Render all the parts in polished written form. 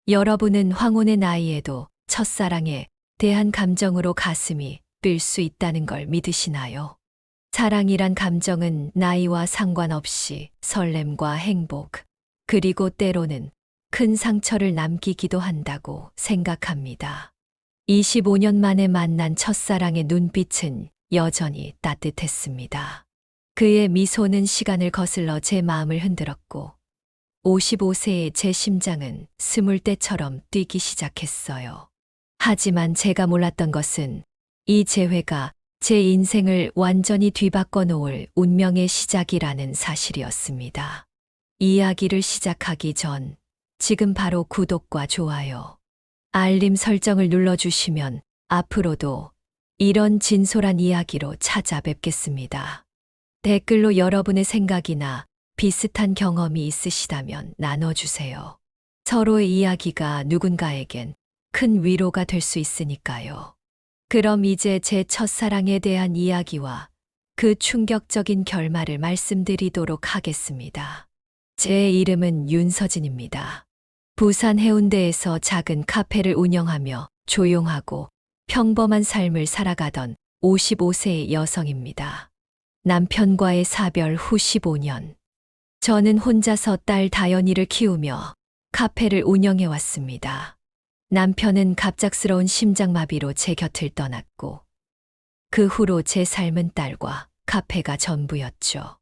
여러분은 황혼의 나이에도 첫사랑에 대한 감정으로 가슴이 뛸 수 있다는 걸 믿으시나요? 사랑이란 감정은 나이와 상관없이 설렘과 행복, 그리고 때로는 큰 상처를 남기기도 한다고 생각합니다. 25년 만에 만난 첫사랑의 눈빛은 여전히 따뜻했습니다. 그의 미소는 시간을 거슬러 제 마음을 흔들었고, 55세의 제 심장은 스물 때처럼 뛰기 시작했어요. 하지만 제가 몰랐던 것은 이 재회가 제 인생을 완전히 뒤바꿔 놓을 운명의 시작이라는 사실이었습니다. 이야기를 시작하기 전 지금 바로 구독과 좋아요, 알림 설정을 눌러주시면 앞으로도 이런 진솔한 이야기로 찾아뵙겠습니다. 댓글로 여러분의 생각이나 비슷한 경험이 있으시다면 나눠주세요. 서로의 이야기가 누군가에겐 큰 위로가 될 수 있으니까요. 그럼 이제 제 첫사랑에 대한 이야기와 그 충격적인 결말을 말씀드리도록 하겠습니다. 제 이름은 윤서진입니다. 부산 해운대에서 작은 카페를 운영하며 조용하고 평범한 삶을 살아가던 55세의 여성입니다. 남편과의 사별 후 15년. 저는 혼자서 딸 다연이를 키우며 카페를 운영해 왔습니다. 남편은 갑작스러운 심장마비로 제 곁을 떠났고, 그 후로 제 삶은 딸과 카페가 전부였죠.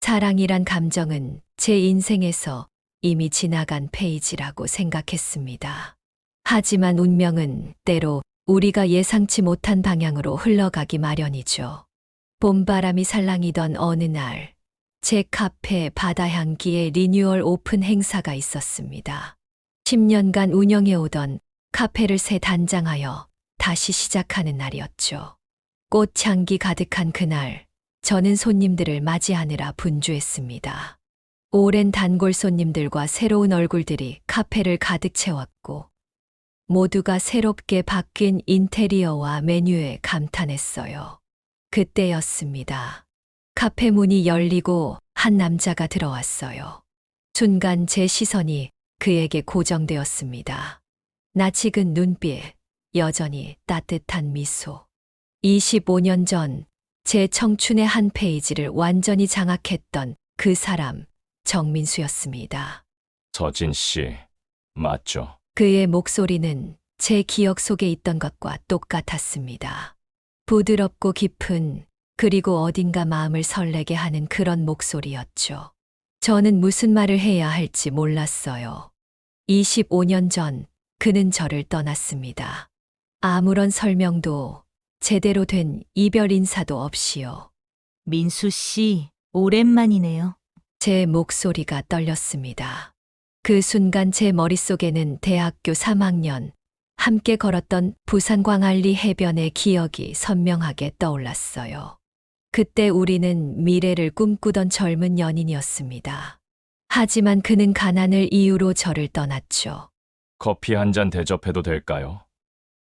사랑이란 감정은 제 인생에서 이미 지나간 페이지라고 생각했습니다. 하지만 운명은 때로 우리가 예상치 못한 방향으로 흘러가기 마련이죠. 봄바람이 살랑이던 어느 날, 제 카페 바다향기의 리뉴얼 오픈 행사가 있었습니다. 10년간 운영해오던 카페를 새 단장하여 다시 시작하는 날이었죠. 꽃향기 가득한 그날, 저는 손님들을 맞이하느라 분주했습니다. 오랜 단골 손님들과 새로운 얼굴들이 카페를 가득 채웠고, 모두가 새롭게 바뀐 인테리어와 메뉴에 감탄했어요. 그때였습니다. 카페 문이 열리고 한 남자가 들어왔어요. 순간 제 시선이 그에게 고정되었습니다. 낯익은 눈빛, 여전히 따뜻한 미소. 25년 전 제 청춘의 한 페이지를 완전히 장악했던 그 사람, 정민수였습니다. 서진 씨, 맞죠? 그의 목소리는 제 기억 속에 있던 것과 똑같았습니다. 부드럽고 깊은, 그리고 어딘가 마음을 설레게 하는 그런 목소리였죠. 저는 무슨 말을 해야 할지 몰랐어요. 25년 전 그는 저를 떠났습니다. 아무런 설명도, 제대로 된 이별 인사도 없이요. 민수 씨, 오랜만이네요. 제 목소리가 떨렸습니다. 그 순간 제 머릿속에는 대학교 3학년, 함께 걸었던 부산 광안리 해변의 기억이 선명하게 떠올랐어요. 그때 우리는 미래를 꿈꾸던 젊은 연인이었습니다. 하지만 그는 가난을 이유로 저를 떠났죠. 커피 한 잔 대접해도 될까요?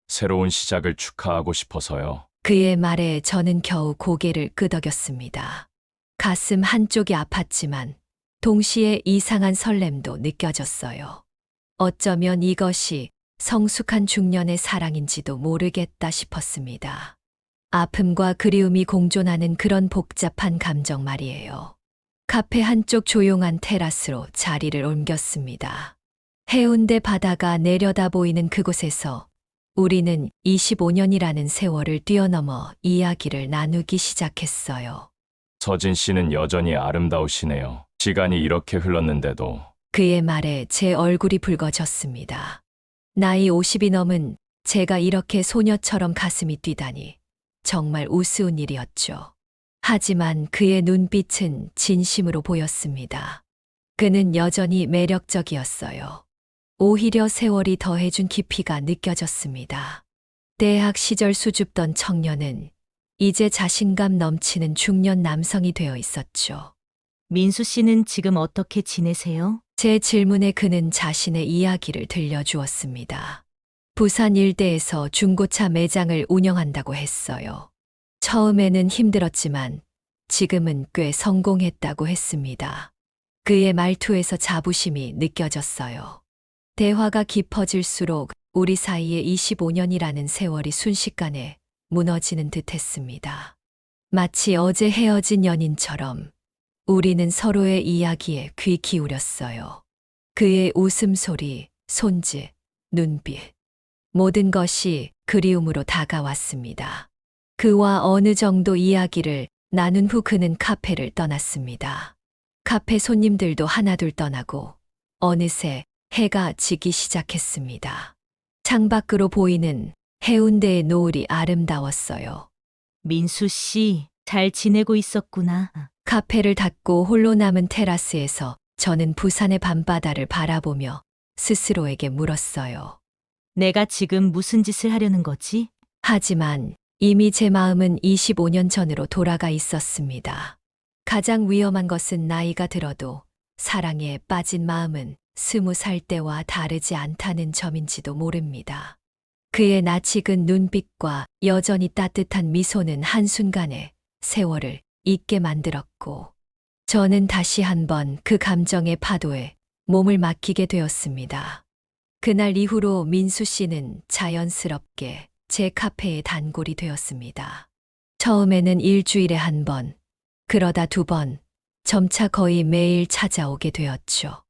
새로운 시작을 축하하고 싶어서요. 그의 말에 저는 겨우 고개를 끄덕였습니다. 가슴 한쪽이 아팠지만 동시에 이상한 설렘도 느껴졌어요. 어쩌면 이것이 성숙한 중년의 사랑인지도 모르겠다 싶었습니다. 아픔과 그리움이 공존하는 그런 복잡한 감정 말이에요. 카페 한쪽 조용한 테라스로 자리를 옮겼습니다. 해운대 바다가 내려다 보이는 그곳에서 우리는 25년이라는 세월을 뛰어넘어 이야기를 나누기 시작했어요. 서진 씨는 여전히 아름다우시네요. 시간이 이렇게 흘렀는데도. 그의 말에 제 얼굴이 붉어졌습니다. 나이 50이 넘은 제가 이렇게 소녀처럼 가슴이 뛰다니 정말 우스운 일이었죠. 하지만 그의 눈빛은 진심으로 보였습니다. 그는 여전히 매력적이었어요. 오히려 세월이 더해준 깊이가 느껴졌습니다. 대학 시절 수줍던 청년은 이제 자신감 넘치는 중년 남성이 되어 있었죠. 민수 씨는 지금 어떻게 지내세요? 제 질문에 그는 자신의 이야기를 들려주었습니다. 부산 일대에서 중고차 매장을 운영한다고 했어요. 처음에는 힘들었지만 지금은 꽤 성공했다고 했습니다. 그의 말투에서 자부심이 느껴졌어요. 대화가 깊어질수록 우리 사이에 25년이라는 세월이 순식간에 무너지는 듯 했습니다. 마치 어제 헤어진 연인처럼 우리는 서로의 이야기에 귀 기울였어요. 그의 웃음소리, 손짓, 눈빛. 모든 것이 그리움으로 다가왔습니다. 그와 어느 정도 이야기를 나눈 후 그는 카페를 떠났습니다. 카페 손님들도 하나둘 떠나고 어느새 해가 지기 시작했습니다. 창밖으로 보이는 해운대의 노을이 아름다웠어요. 민수 씨, 잘 지내고 있었구나. 카페를 닫고 홀로 남은 테라스에서 저는 부산의 밤바다를 바라보며 스스로에게 물었어요. 내가 지금 무슨 짓을 하려는 거지? 하지만 이미 제 마음은 25년 전으로 돌아가 있었습니다. 가장 위험한 것은 나이가 들어도 사랑에 빠진 마음은 20살 때와 다르지 않다는 점인지도 모릅니다. 그의 낯익은 눈빛과 여전히 따뜻한 미소는 한순간에 세월을 잊게 만들었고, 저는 다시 한번 그 감정의 파도에 몸을 맡기게 되었습니다. 그날 이후로 민수 씨는 자연스럽게 제 카페의 단골이 되었습니다. 처음에는 일주일에 한 번, 그러다 2번, 점차 거의 매일 찾아오게 되었죠.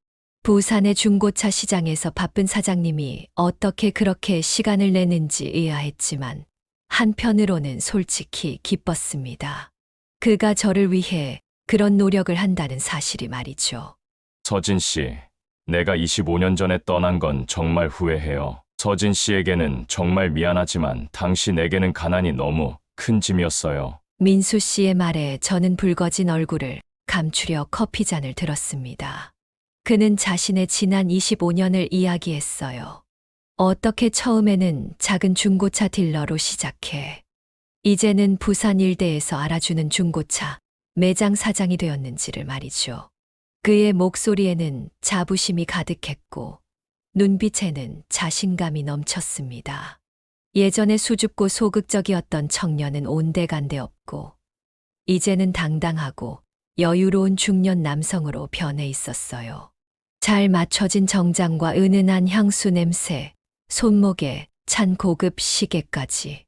부산의 중고차 시장에서 바쁜 사장님이 어떻게 그렇게 시간을 내는지 의아했지만 한편으로는 솔직히 기뻤습니다. 그가 저를 위해 그런 노력을 한다는 사실이 말이죠. 서진 씨, 내가 25년 전에 떠난 건 정말 후회해요. 서진 씨에게는 정말 미안하지만 당신에게는 가난이 너무 큰 짐이었어요. 민수 씨의 말에 저는 붉어진 얼굴을 감추려 커피잔을 들었습니다. 그는 자신의 지난 25년을 이야기했어요. 어떻게 처음에는 작은 중고차 딜러로 시작해 이제는 부산 일대에서 알아주는 중고차 매장 사장이 되었는지를 말이죠. 그의 목소리에는 자부심이 가득했고 눈빛에는 자신감이 넘쳤습니다. 예전에 수줍고 소극적이었던 청년은 온데간데 없고 이제는 당당하고 여유로운 중년 남성으로 변해 있었어요. 잘 맞춰진 정장과 은은한 향수 냄새, 손목에 찬 고급 시계까지.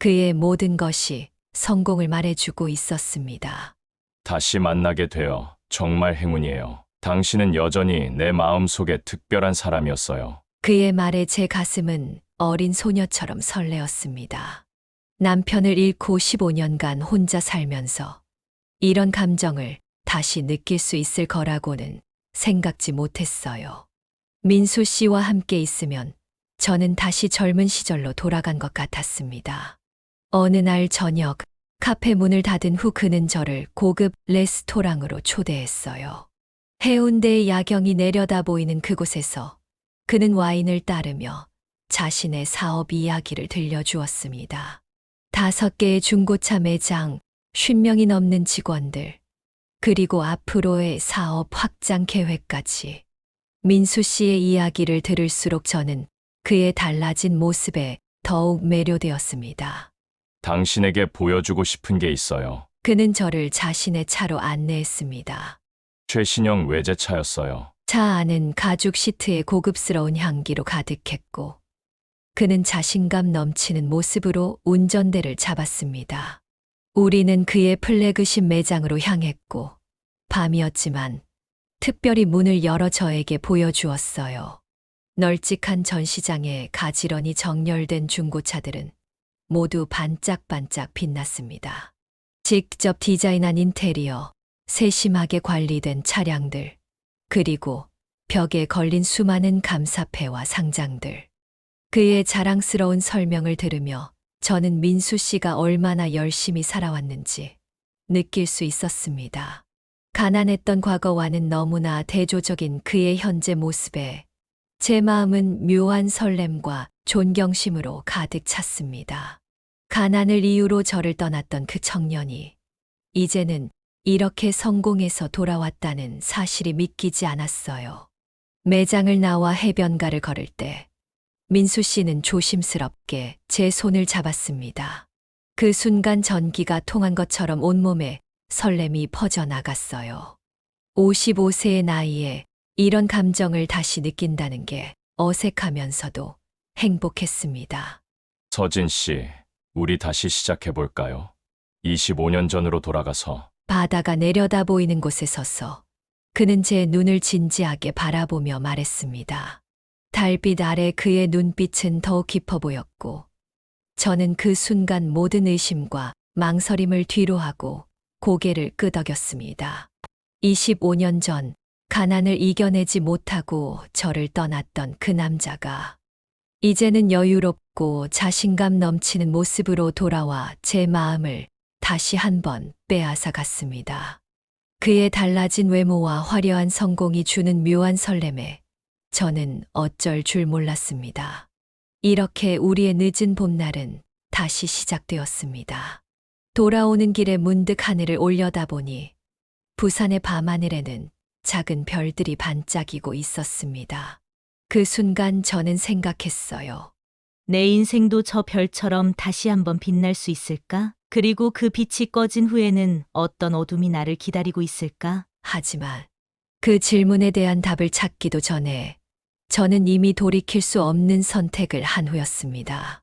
그의 모든 것이 성공을 말해주고 있었습니다. 다시 만나게 되어 정말 행운이에요. 당신은 여전히 내 마음속에 특별한 사람이었어요. 그의 말에 제 가슴은 어린 소녀처럼 설레었습니다. 남편을 잃고 15년간 혼자 살면서 이런 감정을 다시 느낄 수 있을 거라고는 생각지 못했어요. 민수 씨와 함께 있으면 저는 다시 젊은 시절로 돌아간 것 같았습니다. 어느 날 저녁, 카페 문을 닫은 후 그는 저를 고급 레스토랑으로 초대했어요. 해운대의 야경이 내려다 보이는 그곳에서 그는 와인을 따르며 자신의 사업 이야기를 들려주었습니다. 5개의 중고차 매장, 50명이 넘는 직원들, 그리고 앞으로의 사업 확장 계획까지. 민수 씨의 이야기를 들을수록 저는 그의 달라진 모습에 더욱 매료되었습니다. 당신에게 보여주고 싶은 게 있어요. 그는 저를 자신의 차로 안내했습니다. 최신형 외제차였어요. 차 안은 가죽 시트의 고급스러운 향기로 가득했고 그는 자신감 넘치는 모습으로 운전대를 잡았습니다. 우리는 그의 플래그십 매장으로 향했고 밤이었지만 특별히 문을 열어 저에게 보여주었어요. 널찍한 전시장에 가지런히 정렬된 중고차들은 모두 반짝반짝 빛났습니다. 직접 디자인한 인테리어, 세심하게 관리된 차량들, 그리고 벽에 걸린 수많은 감사패와 상장들. 그의 자랑스러운 설명을 들으며 저는 민수 씨가 얼마나 열심히 살아왔는지 느낄 수 있었습니다. 가난했던 과거와는 너무나 대조적인 그의 현재 모습에 제 마음은 묘한 설렘과 존경심으로 가득 찼습니다. 가난을 이유로 저를 떠났던 그 청년이 이제는 이렇게 성공해서 돌아왔다는 사실이 믿기지 않았어요. 매장을 나와 해변가를 걸을 때 민수 씨는 조심스럽게 제 손을 잡았습니다. 그 순간 전기가 통한 것처럼 온몸에 설렘이 퍼져나갔어요. 55세의 나이에 이런 감정을 다시 느낀다는 게 어색하면서도 행복했습니다. 서진 씨, 우리 다시 시작해 볼까요? 25년 전으로 돌아가서 바다가 내려다 보이는 곳에 서서 그는 제 눈을 진지하게 바라보며 말했습니다. 달빛 아래 그의 눈빛은 더욱 깊어 보였고, 저는 그 순간 모든 의심과 망설임을 뒤로하고 고개를 끄덕였습니다. 25년 전 가난을 이겨내지 못하고 저를 떠났던 그 남자가 이제는 여유롭고 자신감 넘치는 모습으로 돌아와 제 마음을 다시 한번 빼앗아 갔습니다. 그의 달라진 외모와 화려한 성공이 주는 묘한 설렘에 저는 어쩔 줄 몰랐습니다. 이렇게 우리의 늦은 봄날은 다시 시작되었습니다. 돌아오는 길에 문득 하늘을 올려다보니 부산의 밤하늘에는 작은 별들이 반짝이고 있었습니다. 그 순간 저는 생각했어요. 내 인생도 저 별처럼 다시 한번 빛날 수 있을까? 그리고 그 빛이 꺼진 후에는 어떤 어둠이 나를 기다리고 있을까? 하지만 그 질문에 대한 답을 찾기도 전에 저는 이미 돌이킬 수 없는 선택을 한 후였습니다.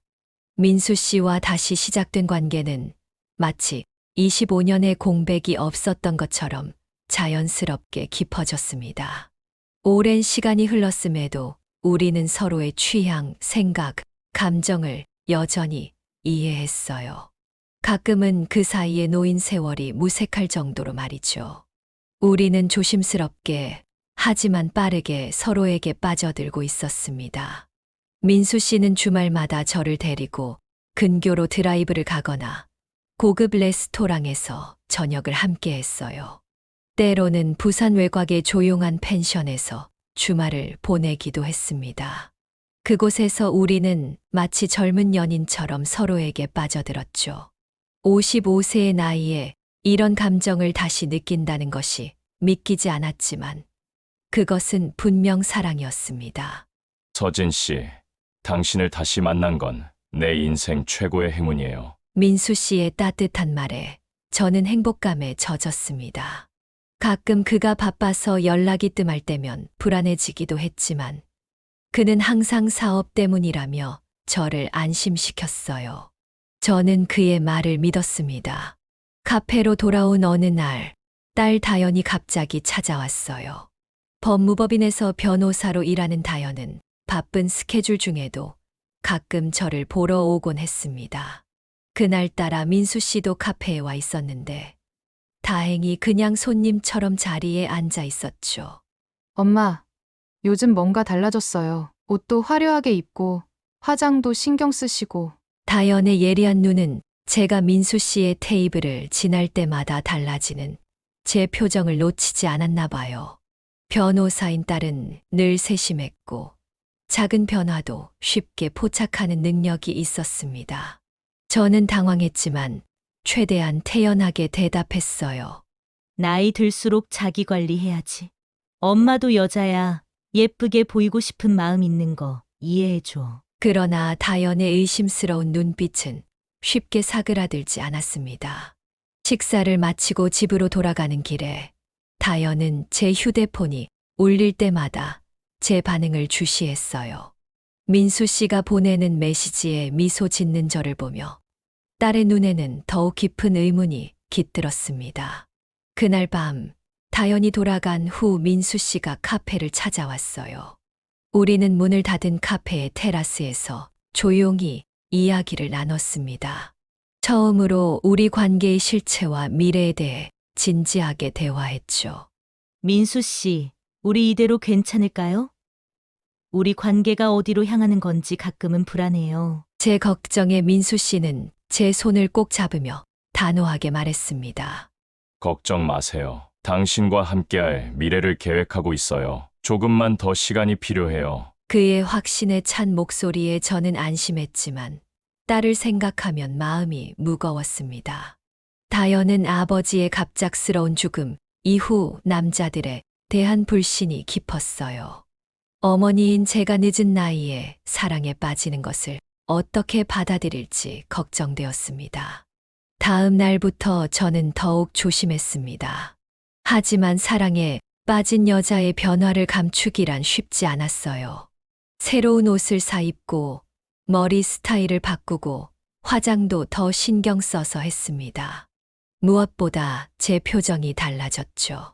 민수 씨와 다시 시작된 관계는 마치 25년의 공백이 없었던 것처럼 자연스럽게 깊어졌습니다. 오랜 시간이 흘렀음에도 우리는 서로의 취향, 생각, 감정을 여전히 이해했어요. 가끔은 그 사이에 놓인 세월이 무색할 정도로 말이죠. 우리는 조심스럽게 하지만 빠르게 서로에게 빠져들고 있었습니다. 민수 씨는 주말마다 저를 데리고 근교로 드라이브를 가거나 고급 레스토랑에서 저녁을 함께 했어요. 때로는 부산 외곽의 조용한 펜션에서 주말을 보내기도 했습니다. 그곳에서 우리는 마치 젊은 연인처럼 서로에게 빠져들었죠. 55세의 나이에 이런 감정을 다시 느낀다는 것이 믿기지 않았지만 그것은 분명 사랑이었습니다. 서진 씨, 당신을 다시 만난 건 내 인생 최고의 행운이에요. 민수 씨의 따뜻한 말에 저는 행복감에 젖었습니다. 가끔 그가 바빠서 연락이 뜸할 때면 불안해지기도 했지만 그는 항상 사업 때문이라며 저를 안심시켰어요. 저는 그의 말을 믿었습니다. 카페로 돌아온 어느 날, 딸 다연이 갑자기 찾아왔어요. 법무법인에서 변호사로 일하는 다연은 바쁜 스케줄 중에도 가끔 저를 보러 오곤 했습니다. 그날따라 민수 씨도 카페에 와 있었는데 다행히 그냥 손님처럼 자리에 앉아 있었죠. 엄마, 요즘 뭔가 달라졌어요. 옷도 화려하게 입고, 화장도 신경 쓰시고. 다연의 예리한 눈은 제가 민수 씨의 테이블을 지날 때마다 달라지는 제 표정을 놓치지 않았나 봐요. 변호사인 딸은 늘 세심했고 작은 변화도 쉽게 포착하는 능력이 있었습니다. 저는 당황했지만 최대한 태연하게 대답했어요. 나이 들수록 자기 관리해야지. 엄마도 여자야. 예쁘게 보이고 싶은 마음 있는 거 이해해줘. 그러나 다연의 의심스러운 눈빛은 쉽게 사그라들지 않았습니다. 식사를 마치고 집으로 돌아가는 길에 다연은 제 휴대폰이 울릴 때마다 제 반응을 주시했어요. 민수 씨가 보내는 메시지에 미소 짓는 저를 보며 딸의 눈에는 더욱 깊은 의문이 깃들었습니다. 그날 밤 다연이 돌아간 후 민수 씨가 카페를 찾아왔어요. 우리는 문을 닫은 카페의 테라스에서 조용히 이야기를 나눴습니다. 처음으로 우리 관계의 실체와 미래에 대해 진지하게 대화했죠. 민수 씨, 우리 이대로 괜찮을까요? 우리 관계가 어디로 향하는 건지 가끔은 불안해요. 제 걱정에 민수 씨는 제 손을 꼭 잡으며 단호하게 말했습니다. 걱정 마세요. 당신과 함께할 미래를 계획하고 있어요. 조금만 더 시간이 필요해요. 그의 확신에 찬 목소리에 저는 안심했지만 딸을 생각하면 마음이 무거웠습니다. 다연은 아버지의 갑작스러운 죽음 이후 남자들에 대한 불신이 깊었어요. 어머니인 제가 늦은 나이에 사랑에 빠지는 것을 어떻게 받아들일지 걱정되었습니다. 다음 날부터 저는 더욱 조심했습니다. 하지만 사랑에 빠진 여자의 변화를 감추기란 쉽지 않았어요. 새로운 옷을 사입고 머리 스타일을 바꾸고 화장도 더 신경 써서 했습니다. 무엇보다 제 표정이 달라졌죠.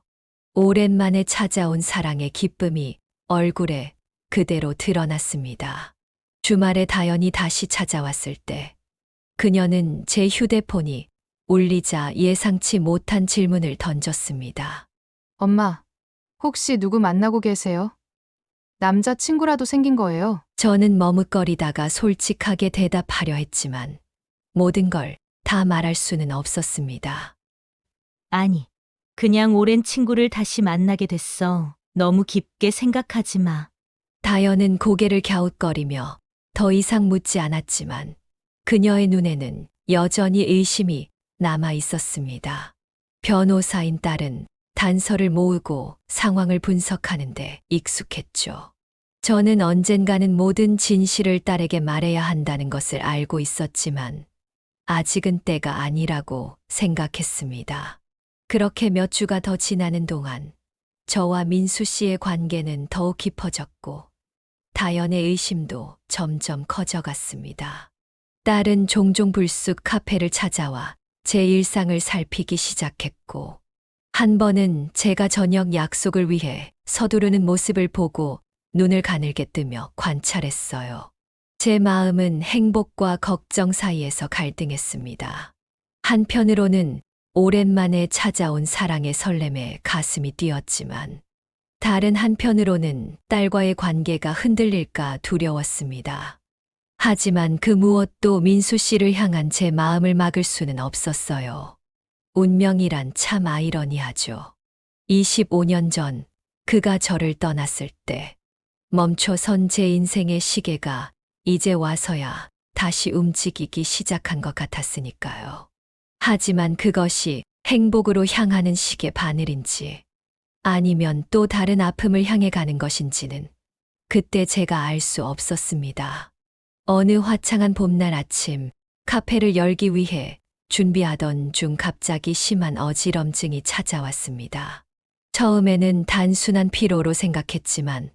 오랜만에 찾아온 사랑의 기쁨이 얼굴에 그대로 드러났습니다. 주말에 다연이 다시 찾아왔을 때 그녀는 제 휴대폰이 울리자 예상치 못한 질문을 던졌습니다. 엄마, 혹시 누구 만나고 계세요? 남자친구라도 생긴 거예요? 저는 머뭇거리다가 솔직하게 대답하려 했지만 모든 걸 다 말할 수는 없었습니다. 아니, 그냥 오랜 친구를 다시 만나게 됐어. 너무 깊게 생각하지 마. 다연은 고개를 갸웃거리며 더 이상 묻지 않았지만 그녀의 눈에는 여전히 의심이 남아 있었습니다. 변호사인 딸은 단서를 모으고 상황을 분석하는데 익숙했죠. 저는 언젠가는 모든 진실을 딸에게 말해야 한다는 것을 알고 있었지만 아직은 때가 아니라고 생각했습니다. 그렇게 몇 주가 더 지나는 동안 저와 민수 씨의 관계는 더욱 깊어졌고 다연의 의심도 점점 커져갔습니다. 딸은 종종 불쑥 카페를 찾아와 제 일상을 살피기 시작했고 한 번은 제가 저녁 약속을 위해 서두르는 모습을 보고 눈을 가늘게 뜨며 관찰했어요. 제 마음은 행복과 걱정 사이에서 갈등했습니다. 한편으로는 오랜만에 찾아온 사랑의 설렘에 가슴이 뛰었지만 다른 한편으로는 딸과의 관계가 흔들릴까 두려웠습니다. 하지만 그 무엇도 민수 씨를 향한 제 마음을 막을 수는 없었어요. 운명이란 참 아이러니하죠. 25년 전 그가 저를 떠났을 때 멈춰선 제 인생의 시계가 이제 와서야 다시 움직이기 시작한 것 같았으니까요. 하지만 그것이 행복으로 향하는 시계 바늘인지 아니면 또 다른 아픔을 향해 가는 것인지는 그때 제가 알 수 없었습니다. 어느 화창한 봄날 아침 카페를 열기 위해 준비하던 중 갑자기 심한 어지럼증이 찾아왔습니다. 처음에는 단순한 피로로 생각했지만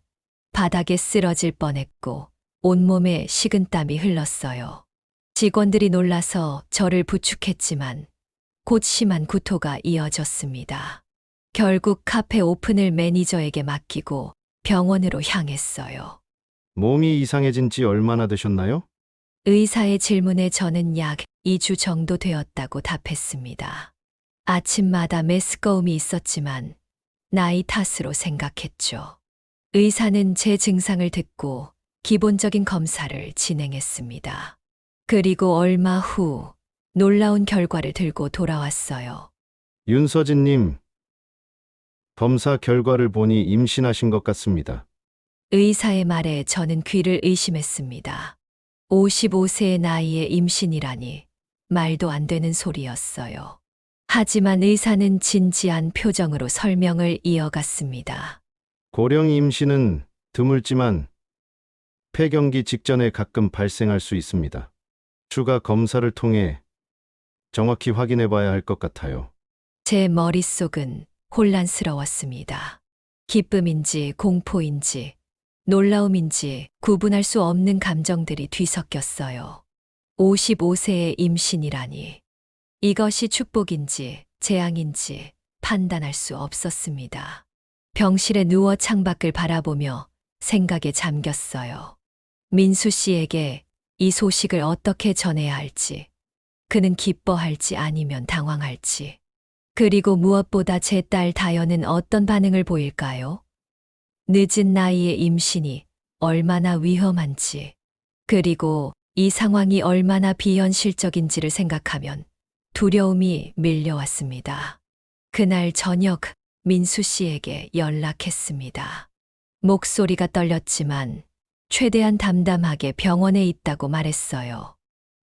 바닥에 쓰러질 뻔했고 온몸에 식은땀이 흘렀어요. 직원들이 놀라서 저를 부축했지만 곧 심한 구토가 이어졌습니다. 결국 카페 오픈을 매니저에게 맡기고 병원으로 향했어요. 몸이 이상해진 지 얼마나 되셨나요? 의사의 질문에 저는 약 2주 정도 되었다고 답했습니다. 아침마다 메스꺼움이 있었지만 나이 탓으로 생각했죠. 의사는 제 증상을 듣고 기본적인 검사를 진행했습니다. 그리고 얼마 후 놀라운 결과를 들고 돌아왔어요. 윤서진님, 검사 결과를 보니 임신하신 것 같습니다. 의사의 말에 저는 귀를 의심했습니다. 55세의 나이에 임신이라니 말도 안 되는 소리였어요. 하지만 의사는 진지한 표정으로 설명을 이어갔습니다. 고령 임신은 드물지만 폐경기 직전에 가끔 발생할 수 있습니다. 추가 검사를 통해 정확히 확인해 봐야 할 것 같아요. 제 머릿속은 혼란스러웠습니다. 기쁨인지 공포인지 놀라움인지 구분할 수 없는 감정들이 뒤섞였어요. 55세의 임신이라니 이것이 축복인지 재앙인지 판단할 수 없었습니다. 병실에 누워 창밖을 바라보며 생각에 잠겼어요. 민수 씨에게 이 소식을 어떻게 전해야 할지, 그는 기뻐할지 아니면 당황할지, 그리고 무엇보다 제 딸 다연은 어떤 반응을 보일까요? 늦은 나이에 임신이 얼마나 위험한지, 그리고 이 상황이 얼마나 비현실적인지를 생각하면 두려움이 밀려왔습니다. 그날 저녁 민수 씨에게 연락했습니다. 목소리가 떨렸지만 최대한 담담하게 병원에 있다고 말했어요.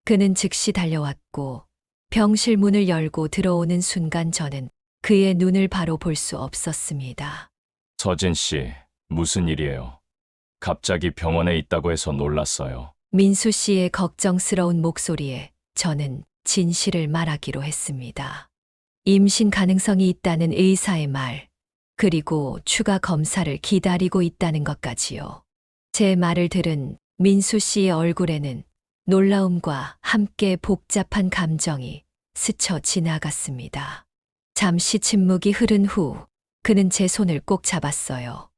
그는 즉시 달려왔고 병실 문을 열고 들어오는 순간 저는 그의 눈을 바로 볼 수 없었습니다. 서진 씨, 무슨 일이에요? 갑자기 병원에 있다고 해서 놀랐어요. 민수 씨의 걱정스러운 목소리에 저는 진실을 말하기로 했습니다. 임신 가능성이 있다는 의사의 말, 그리고 추가 검사를 기다리고 있다는 것까지요. 제 말을 들은 민수 씨의 얼굴에는 놀라움과 함께 복잡한 감정이 스쳐 지나갔습니다. 잠시 침묵이 흐른 후 그는 제 손을 꼭 잡았어요.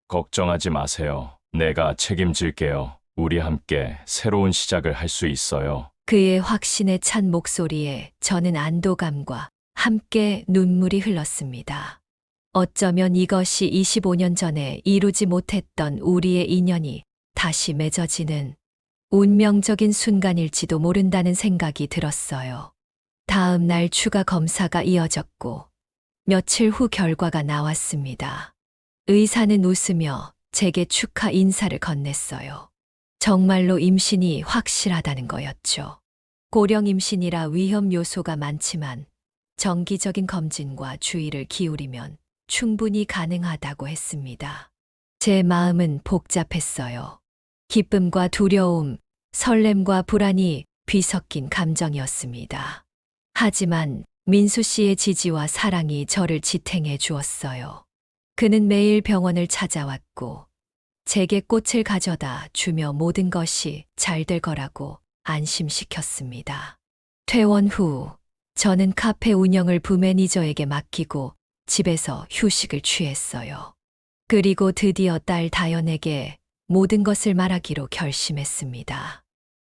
걱정하지 마세요. 내가 책임질게요. 우리 함께 새로운 시작을 할 수 있어요. 그의 확신에 찬 목소리에 저는 안도감과 함께 눈물이 흘렀습니다. 어쩌면 이것이 25년 전에 이루지 못했던 우리의 인연이 다시 맺어지는 운명적인 순간일지도 모른다는 생각이 들었어요. 다음 날 추가 검사가 이어졌고 며칠 후 결과가 나왔습니다. 의사는 웃으며 제게 축하 인사를 건넸어요. 정말로 임신이 확실하다는 거였죠. 고령 임신이라 위험 요소가 많지만 정기적인 검진과 주의를 기울이면 충분히 가능하다고 했습니다. 제 마음은 복잡했어요. 기쁨과 두려움, 설렘과 불안이 뒤섞인 감정이었습니다. 하지만 민수 씨의 지지와 사랑이 저를 지탱해 주었어요. 그는 매일 병원을 찾아왔고 제게 꽃을 가져다 주며 모든 것이 잘 될 거라고 안심시켰습니다. 퇴원 후 저는 카페 운영을 부매니저에게 맡기고 집에서 휴식을 취했어요. 그리고 드디어 딸 다연에게 모든 것을 말하기로 결심했습니다.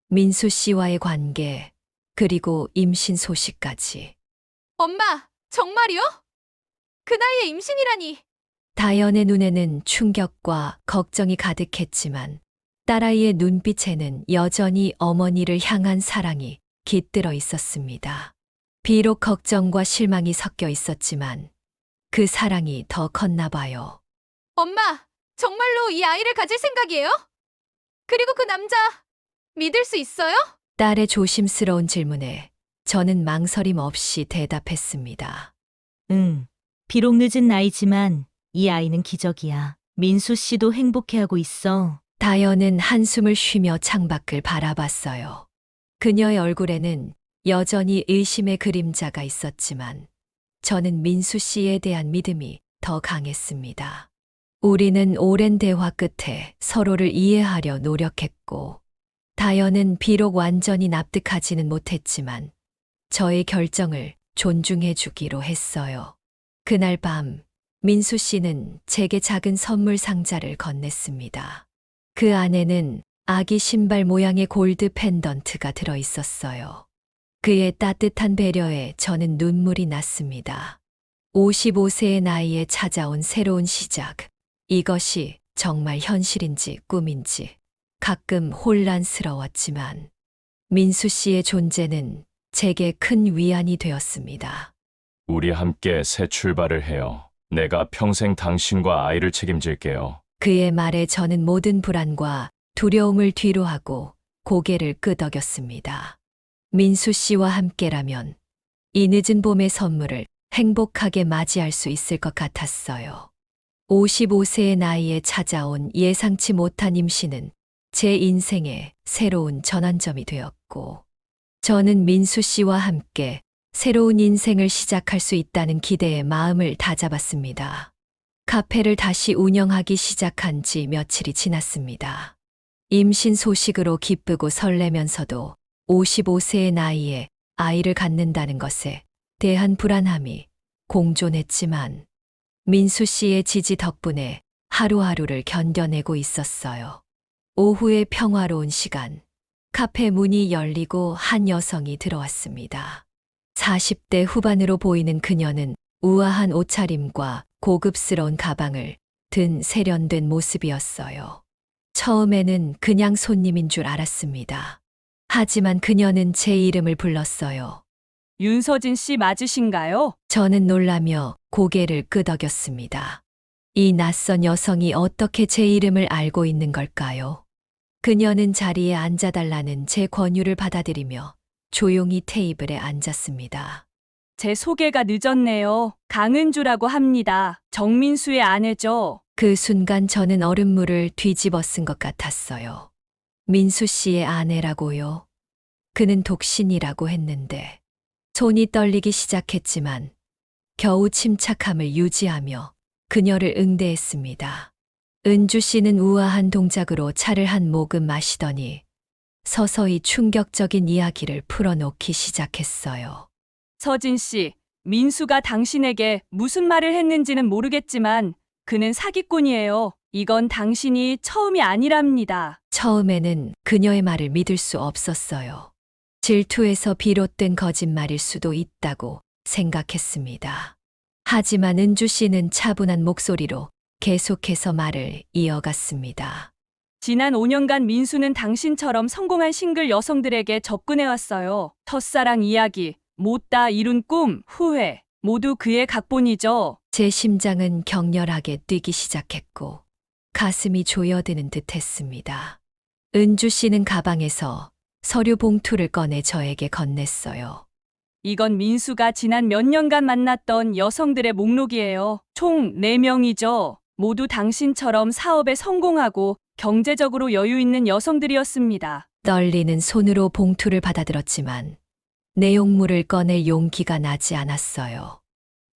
민수 씨와의 관계, 그리고 임신 소식까지. 엄마, 정말이요? 그 나이에 임신이라니. 다연의 눈에는 충격과 걱정이 가득했지만 딸아이의 눈빛에는 여전히 어머니를 향한 사랑이 깃들어 있었습니다. 비록 걱정과 실망이 섞여 있었지만 그 사랑이 더 컸나 봐요. 엄마, 정말로 이 아이를 가질 생각이에요? 그리고 그 남자, 믿을 수 있어요? 딸의 조심스러운 질문에 저는 망설임 없이 대답했습니다. 응. 비록 늦은 나이지만 이 아이는 기적이야. 민수 씨도 행복해하고 있어. 다연은 한숨을 쉬며 창밖을 바라봤어요. 그녀의 얼굴에는 여전히 의심의 그림자가 있었지만 저는 민수 씨에 대한 믿음이 더 강했습니다. 우리는 오랜 대화 끝에 서로를 이해하려 노력했고 다연은 비록 완전히 납득하지는 못했지만 저의 결정을 존중해 주기로 했어요. 그날 밤 민수 씨는 제게 작은 선물 상자를 건넸습니다. 그 안에는 아기 신발 모양의 골드 펜던트가 들어 있었어요. 그의 따뜻한 배려에 저는 눈물이 났습니다. 55세의 나이에 찾아온 새로운 시작. 이것이 정말 현실인지 꿈인지 가끔 혼란스러웠지만 민수 씨의 존재는 제게 큰 위안이 되었습니다. 우리 함께 새 출발을 해요. 내가 평생 당신과 아이를 책임질게요. 그의 말에 저는 모든 불안과 두려움을 뒤로하고 고개를 끄덕였습니다. 민수 씨와 함께라면 이 늦은 봄의 선물을 행복하게 맞이할 수 있을 것 같았어요. 55세의 나이에 찾아온 예상치 못한 임신은 제 인생의 새로운 전환점이 되었고, 저는 민수 씨와 함께 새로운 인생을 시작할 수 있다는 기대에 마음을 다잡았습니다. 카페를 다시 운영하기 시작한 지 며칠이 지났습니다. 임신 소식으로 기쁘고 설레면서도 55세의 나이에 아이를 갖는다는 것에 대한 불안함이 공존했지만 민수 씨의 지지 덕분에 하루하루를 견뎌내고 있었어요. 오후의 평화로운 시간, 카페 문이 열리고 한 여성이 들어왔습니다. 40대 후반으로 보이는 그녀는 우아한 옷차림과 고급스러운 가방을 든 세련된 모습이었어요. 처음에는 그냥 손님인 줄 알았습니다. 하지만 그녀는 제 이름을 불렀어요. 윤서진 씨 맞으신가요? 저는 놀라며 고개를 끄덕였습니다. 이 낯선 여성이 어떻게 제 이름을 알고 있는 걸까요? 그녀는 자리에 앉아달라는 제 권유를 받아들이며 조용히 테이블에 앉았습니다. 제 소개가 늦었네요. 강은주라고 합니다. 정민수의 아내죠. 그 순간 저는 얼음물을 뒤집어 쓴 것 같았어요. 민수 씨의 아내라고요? 그는 독신이라고 했는데 손이 떨리기 시작했지만 겨우 침착함을 유지하며 그녀를 응대했습니다. 은주 씨는 우아한 동작으로 차를 한 모금 마시더니 서서히 충격적인 이야기를 풀어놓기 시작했어요. 서진 씨, 민수가 당신에게 무슨 말을 했는지는 모르겠지만 그는 사기꾼이에요. 이건 당신이 처음이 아니랍니다. 처음에는 그녀의 말을 믿을 수 없었어요. 질투에서 비롯된 거짓말일 수도 있다고 생각했습니다. 하지만 은주 씨는 차분한 목소리로 계속해서 말을 이어갔습니다. 지난 5년간 민수는 당신처럼 성공한 싱글 여성들에게 접근해왔어요. 첫사랑 이야기, 못다 이룬 꿈, 후회, 모두 그의 각본이죠. 제 심장은 격렬하게 뛰기 시작했고 가슴이 조여드는 듯 했습니다. 은주 씨는 가방에서 서류 봉투를 꺼내 저에게 건넸어요. 이건 민수가 지난 몇 년간 만났던 여성들의 목록이에요. 총 4명이죠. 모두 당신처럼 사업에 성공하고 경제적으로 여유 있는 여성들이었습니다. 떨리는 손으로 봉투를 받아들었지만 내용물을 꺼낼 용기가 나지 않았어요.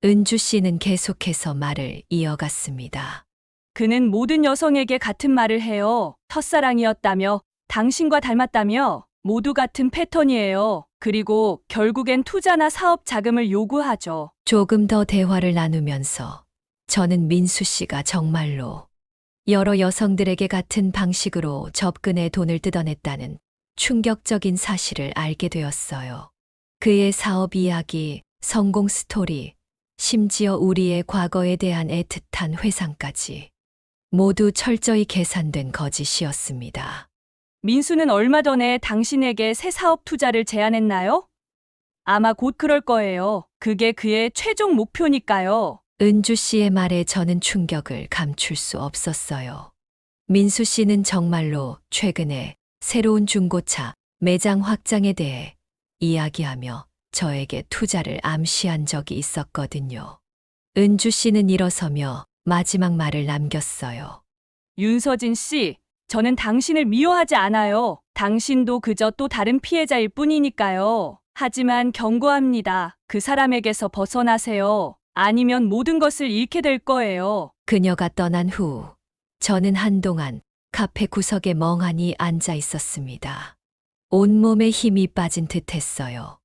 은주 씨는 계속해서 말을 이어갔습니다. 그는 모든 여성에게 같은 말을 해요. 첫사랑이었다며, 당신과 닮았다며, 모두 같은 패턴이에요. 그리고 결국엔 투자나 사업 자금을 요구하죠. 조금 더 대화를 나누면서 저는 민수 씨가 정말로 여러 여성들에게 같은 방식으로 접근해 돈을 뜯어냈다는 충격적인 사실을 알게 되었어요. 그의 사업 이야기, 성공 스토리, 심지어 우리의 과거에 대한 애틋한 회상까지 모두 철저히 계산된 거짓이었습니다. 민수는 얼마 전에 당신에게 새 사업 투자를 제안했나요? 아마 곧 그럴 거예요. 그게 그의 최종 목표니까요. 은주 씨의 말에 저는 충격을 감출 수 없었어요. 민수 씨는 정말로 최근에 새로운 중고차 매장 확장에 대해 이야기하며 저에게 투자를 암시한 적이 있었거든요. 은주 씨는 일어서며 마지막 말을 남겼어요. 윤서진 씨, 저는 당신을 미워하지 않아요. 당신도 그저 또 다른 피해자일 뿐이니까요. 하지만 경고합니다. 그 사람에게서 벗어나세요. 아니면 모든 것을 잃게 될 거예요. 그녀가 떠난 후 저는 한동안 카페 구석에 멍하니 앉아 있었습니다. 온몸에 힘이 빠진 듯 했어요.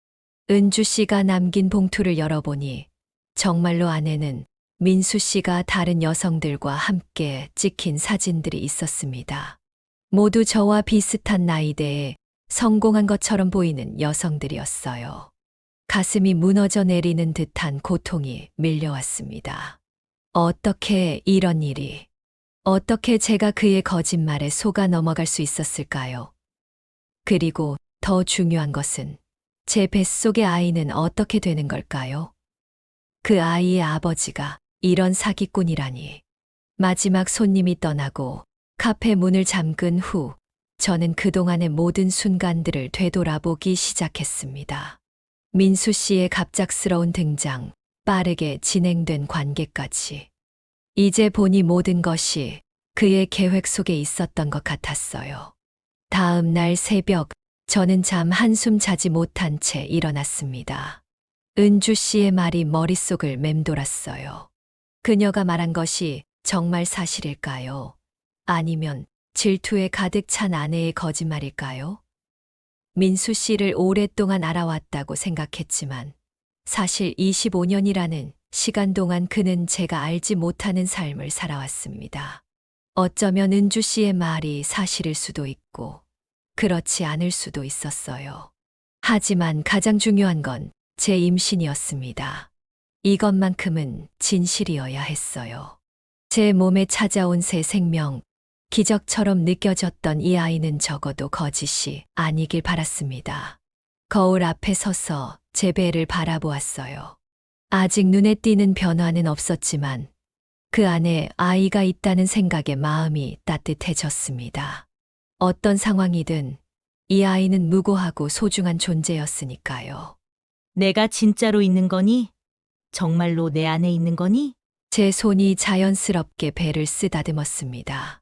은주 씨가 남긴 봉투를 열어보니 정말로 안에는 민수 씨가 다른 여성들과 함께 찍힌 사진들이 있었습니다. 모두 저와 비슷한 나이대에 성공한 것처럼 보이는 여성들이었어요. 가슴이 무너져 내리는 듯한 고통이 밀려왔습니다. 어떻게 이런 일이, 어떻게 제가 그의 거짓말에 속아 넘어갈 수 있었을까요? 그리고 더 중요한 것은 제 뱃속의 아이는 어떻게 되는 걸까요? 그 아이의 아버지가 이런 사기꾼이라니. 마지막 손님이 떠나고 카페 문을 잠근 후 저는 그동안의 모든 순간들을 되돌아보기 시작했습니다. 민수 씨의 갑작스러운 등장, 빠르게 진행된 관계까지. 이제 보니 모든 것이 그의 계획 속에 있었던 것 같았어요. 다음 날 새벽, 저는 잠 한숨 자지 못한 채 일어났습니다. 은주 씨의 말이 머릿속을 맴돌았어요. 그녀가 말한 것이 정말 사실일까요? 아니면 질투에 가득 찬 아내의 거짓말일까요? 민수 씨를 오랫동안 알아왔다고 생각했지만 사실 25년이라는 시간 동안 그는 제가 알지 못하는 삶을 살아왔습니다. 어쩌면 은주 씨의 말이 사실일 수도 있고 그렇지 않을 수도 있었어요. 하지만 가장 중요한 건 제 임신이었습니다. 이것만큼은 진실이어야 했어요. 제 몸에 찾아온 새 생명, 기적처럼 느껴졌던 이 아이는 적어도 거짓이 아니길 바랐습니다. 거울 앞에 서서 제 배를 바라보았어요. 아직 눈에 띄는 변화는 없었지만 그 안에 아이가 있다는 생각에 마음이 따뜻해졌습니다. 어떤 상황이든 이 아이는 무고하고 소중한 존재였으니까요. 내가 진짜로 있는 거니? 정말로 내 안에 있는 거니? 제 손이 자연스럽게 배를 쓰다듬었습니다.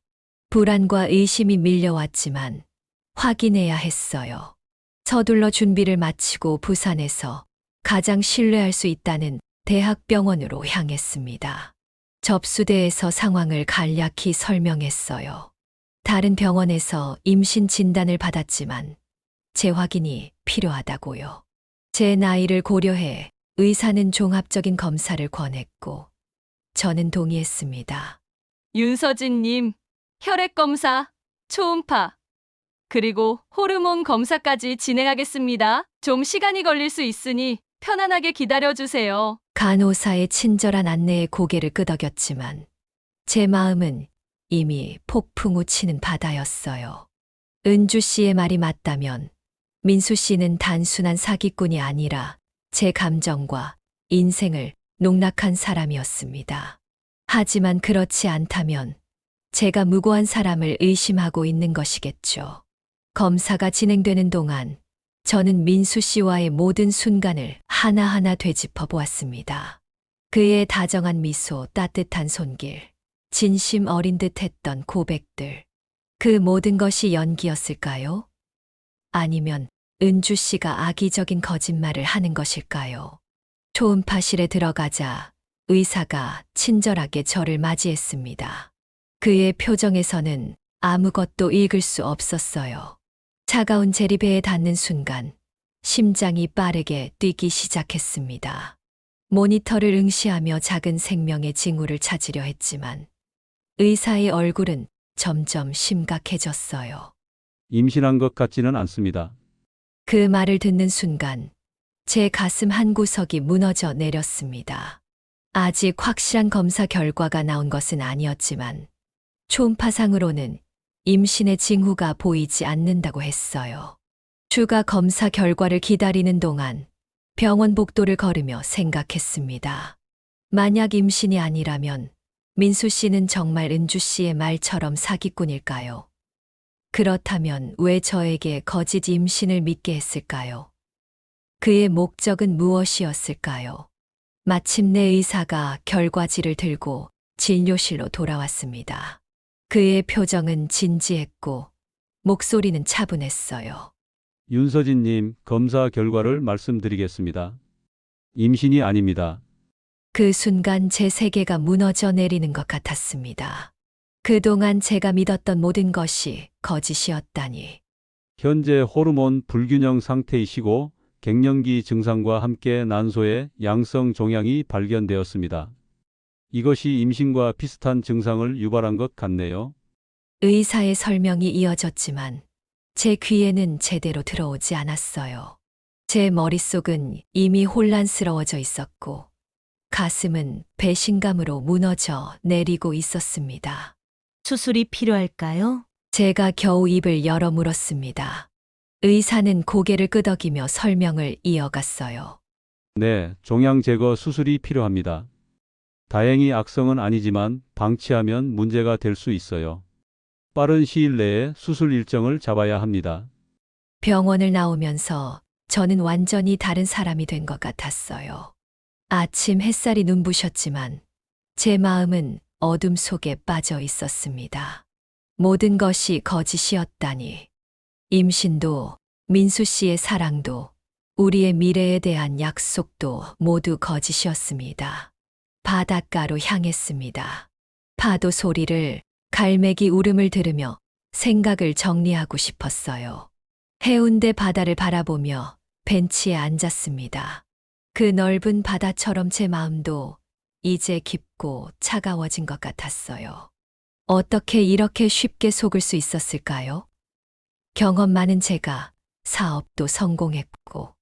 불안과 의심이 밀려왔지만 확인해야 했어요. 서둘러 준비를 마치고 부산에서 가장 신뢰할 수 있다는 대학병원으로 향했습니다. 접수대에서 상황을 간략히 설명했어요. 다른 병원에서 임신 진단을 받았지만 재확인이 필요하다고요. 제 나이를 고려해 의사는 종합적인 검사를 권했고 저는 동의했습니다. 윤서진님, 혈액검사, 초음파, 그리고 호르몬 검사까지 진행하겠습니다. 좀 시간이 걸릴 수 있으니 편안하게 기다려주세요. 간호사의 친절한 안내에 고개를 끄덕였지만 제 마음은 이미 폭풍우 치는 바다였어요. 은주 씨의 말이 맞다면 민수 씨는 단순한 사기꾼이 아니라 제 감정과 인생을 농락한 사람이었습니다. 하지만 그렇지 않다면 제가 무고한 사람을 의심하고 있는 것이겠죠. 검사가 진행되는 동안 저는 민수 씨와의 모든 순간을 하나하나 되짚어 보았습니다. 그의 다정한 미소, 따뜻한 손길, 진심 어린 듯 했던 고백들. 그 모든 것이 연기였을까요? 아니면 은주 씨가 악의적인 거짓말을 하는 것일까요? 초음파실에 들어가자 의사가 친절하게 저를 맞이했습니다. 그의 표정에서는 아무것도 읽을 수 없었어요. 차가운 제리배에 닿는 순간 심장이 빠르게 뛰기 시작했습니다. 모니터를 응시하며 작은 생명의 징후를 찾으려 했지만 의사의 얼굴은 점점 심각해졌어요. 임신한 것 같지는 않습니다. 그 말을 듣는 순간 제 가슴 한 구석이 무너져 내렸습니다. 아직 확실한 검사 결과가 나온 것은 아니었지만 초음파상으로는 임신의 징후가 보이지 않는다고 했어요. 추가 검사 결과를 기다리는 동안 병원 복도를 걸으며 생각했습니다. 만약 임신이 아니라면 민수 씨는 정말 은주 씨의 말처럼 사기꾼일까요? 그렇다면 왜 저에게 거짓 임신을 믿게 했을까요? 그의 목적은 무엇이었을까요? 마침내 의사가 결과지를 들고 진료실로 돌아왔습니다. 그의 표정은 진지했고 목소리는 차분했어요. 윤서진님, 검사 결과를 말씀드리겠습니다. 임신이 아닙니다. 그 순간 제 세계가 무너져 내리는 것 같았습니다. 그동안 제가 믿었던 모든 것이 거짓이었다니. 현재 호르몬 불균형 상태이시고 갱년기 증상과 함께 난소에 양성 종양이 발견되었습니다. 이것이 임신과 비슷한 증상을 유발한 것 같네요. 의사의 설명이 이어졌지만 제 귀에는 제대로 들어오지 않았어요. 제 머릿속은 이미 혼란스러워져 있었고 가슴은 배신감으로 무너져 내리고 있었습니다. 수술이 필요할까요? 제가 겨우 입을 열어 물었습니다. 의사는 고개를 끄덕이며 설명을 이어갔어요. 네, 종양 제거 수술이 필요합니다. 다행히 악성은 아니지만 방치하면 문제가 될 수 있어요. 빠른 시일 내에 수술 일정을 잡아야 합니다. 병원을 나오면서 저는 완전히 다른 사람이 된 것 같았어요. 아침 햇살이 눈부셨지만 제 마음은 어둠 속에 빠져 있었습니다. 모든 것이 거짓이었다니. 임신도, 민수 씨의 사랑도, 우리의 미래에 대한 약속도 모두 거짓이었습니다. 바닷가로 향했습니다. 파도 소리를, 갈매기 울음을 들으며 생각을 정리하고 싶었어요. 해운대 바다를 바라보며 벤치에 앉았습니다. 그 넓은 바다처럼 제 마음도 이제 깊고 차가워진 것 같았어요. 어떻게 이렇게 쉽게 속을 수 있었을까요? 경험 많은 제가 사업도 성공했고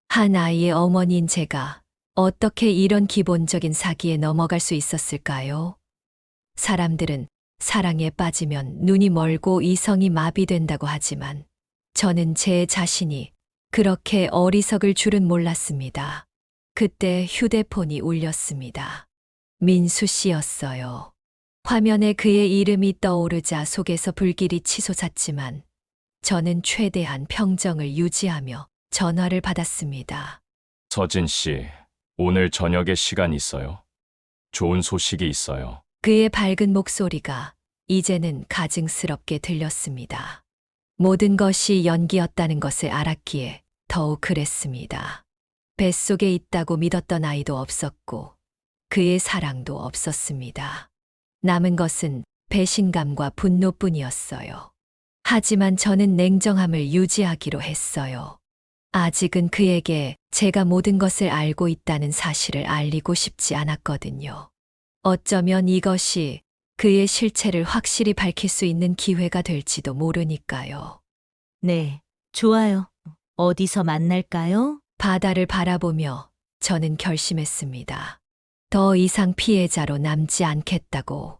한 아이의 어머니인 제가 어떻게 이런 기본적인 사기에 넘어갈 수 있었을까요? 사람들은 사랑에 빠지면 눈이 멀고 이성이 마비된다고 하지만 저는 제 자신이 그렇게 어리석을 줄은 몰랐습니다. 그때 휴대폰이 울렸습니다. 민수 씨였어요. 화면에 그의 이름이 떠오르자 속에서 불길이 치솟았지만 저는 최대한 평정을 유지하며 전화를 받았습니다. 서진 씨, 오늘 저녁에 시간 있어요? 좋은 소식이 있어요. 그의 밝은 목소리가 이제는 가증스럽게 들렸습니다. 모든 것이 연기였다는 것을 알았기에 더욱 그랬습니다. 뱃속에 있다고 믿었던 아이도 없었고 그의 사랑도 없었습니다. 남은 것은 배신감과 분노뿐이었어요. 하지만 저는 냉정함을 유지하기로 했어요. 아직은 그에게 제가 모든 것을 알고 있다는 사실을 알리고 싶지 않았거든요. 어쩌면 이것이 그의 실체를 확실히 밝힐 수 있는 기회가 될지도 모르니까요. 네, 좋아요. 어디서 만날까요? 바다를 바라보며 저는 결심했습니다. 더 이상 피해자로 남지 않겠다고.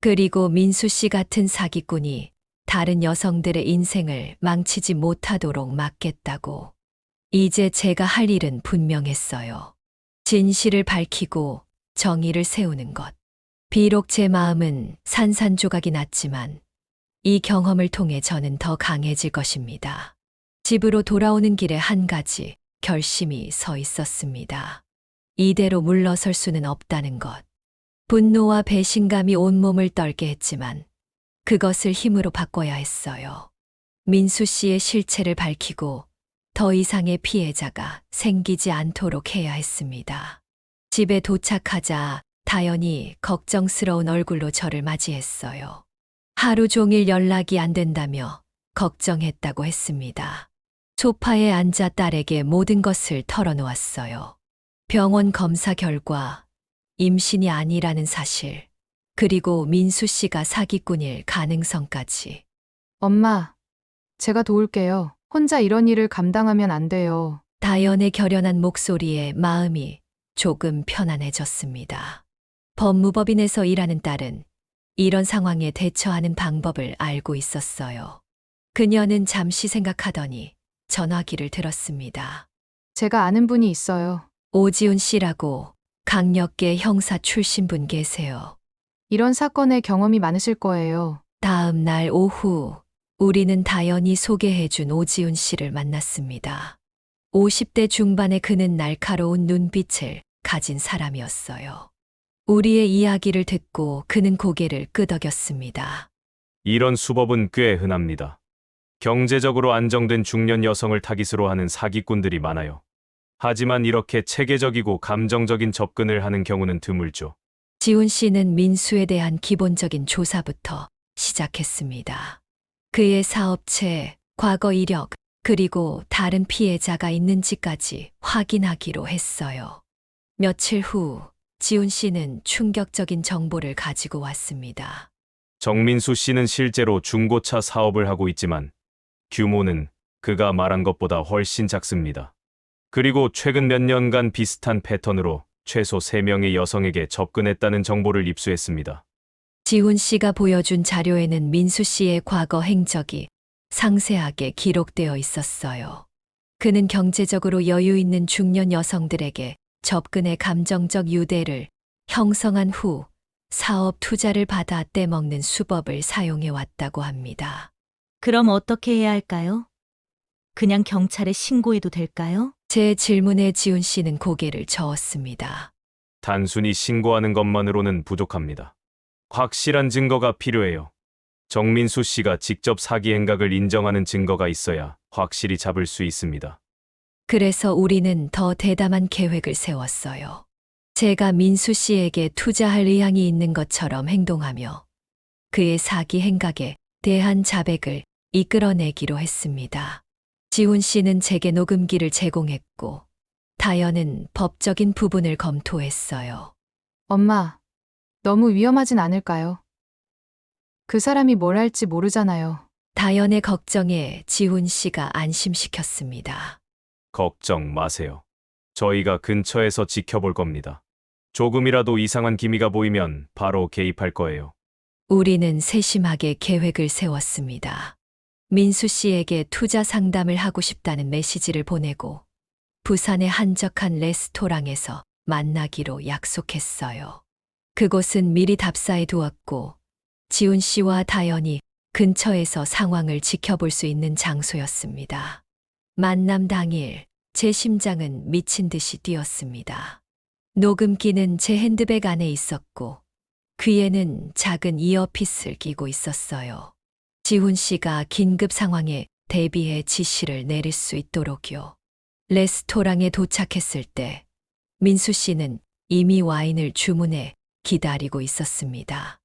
그리고 민수 씨 같은 사기꾼이 다른 여성들의 인생을 망치지 못하도록 막겠다고. 이제 제가 할 일은 분명했어요. 진실을 밝히고 정의를 세우는 것. 비록 제 마음은 산산조각이 났지만 이 경험을 통해 저는 더 강해질 것입니다. 집으로 돌아오는 길에 한 가지 결심이 서 있었습니다. 이대로 물러설 수는 없다는 것. 분노와 배신감이 온몸을 떨게 했지만 그것을 힘으로 바꿔야 했어요. 민수 씨의 실체를 밝히고 더 이상의 피해자가 생기지 않도록 해야 했습니다. 집에 도착하자 다연이 걱정스러운 얼굴로 저를 맞이했어요. 하루 종일 연락이 안 된다며 걱정했다고 했습니다. 소파에 앉아 딸에게 모든 것을 털어놓았어요. 병원 검사 결과 임신이 아니라는 사실, 그리고 민수 씨가 사기꾼일 가능성까지. 엄마, 제가 도울게요. 혼자 이런 일을 감당하면 안 돼요. 다연의 결연한 목소리에 마음이 조금 편안해졌습니다. 법무법인에서 일하는 딸은 이런 상황에 대처하는 방법을 알고 있었어요. 그녀는 잠시 생각하더니 전화기를 들었습니다. 제가 아는 분이 있어요. 오지훈 씨라고 강력계 형사 출신 분 계세요. 이런 사건에 경험이 많으실 거예요. 다음 날 오후 우리는 다연이 소개해준 오지훈 씨를 만났습니다. 50대 중반의 그는 날카로운 눈빛을 가진 사람이었어요. 우리의 이야기를 듣고 그는 고개를 끄덕였습니다. 이런 수법은 꽤 흔합니다. 경제적으로 안정된 중년 여성을 타깃으로 하는 사기꾼들이 많아요. 하지만 이렇게 체계적이고 감정적인 접근을 하는 경우는 드물죠. 지훈 씨는 민수에 대한 기본적인 조사부터 시작했습니다. 그의 사업체, 과거 이력, 그리고 다른 피해자가 있는지까지 확인하기로 했어요. 며칠 후 지훈 씨는 충격적인 정보를 가지고 왔습니다. 정민수 씨는 실제로 중고차 사업을 하고 있지만 규모는 그가 말한 것보다 훨씬 작습니다. 그리고 최근 몇 년간 비슷한 패턴으로 최소 3명의 여성에게 접근했다는 정보를 입수했습니다. 지훈 씨가 보여준 자료에는 민수 씨의 과거 행적이 상세하게 기록되어 있었어요. 그는 경제적으로 여유 있는 중년 여성들에게 접근해 감정적 유대를 형성한 후 사업 투자를 받아 떼먹는 수법을 사용해 왔다고 합니다. 그럼 어떻게 해야 할까요? 그냥 경찰에 신고해도 될까요? 제 질문에 지훈 씨는 고개를 저었습니다. 단순히 신고하는 것만으로는 부족합니다. 확실한 증거가 필요해요. 정민수 씨가 직접 사기 행각을 인정하는 증거가 있어야 확실히 잡을 수 있습니다. 그래서 우리는 더 대담한 계획을 세웠어요. 제가 민수 씨에게 투자할 의향이 있는 것처럼 행동하며 그의 사기 행각에 대한 자백을 이끌어내기로 했습니다. 지훈 씨는 제게 녹음기를 제공했고 다연은 법적인 부분을 검토했어요. 엄마, 너무 위험하진 않을까요? 그 사람이 뭘 할지 모르잖아요. 다연의 걱정에 지훈 씨가 안심시켰습니다. 걱정 마세요. 저희가 근처에서 지켜볼 겁니다. 조금이라도 이상한 기미가 보이면 바로 개입할 거예요. 우리는 세심하게 계획을 세웠습니다. 민수 씨에게 투자 상담을 하고 싶다는 메시지를 보내고 부산의 한적한 레스토랑에서 만나기로 약속했어요. 그곳은 미리 답사해 두었고 지훈 씨와 다연이 근처에서 상황을 지켜볼 수 있는 장소였습니다. 만남 당일 제 심장은 미친 듯이 뛰었습니다. 녹음기는 제 핸드백 안에 있었고 귀에는 작은 이어피스를 끼고 있었어요. 지훈 씨가 긴급 상황에 대비해 지시를 내릴 수 있도록요. 레스토랑에 도착했을 때 민수 씨는 이미 와인을 주문해 기다리고 있었습니다.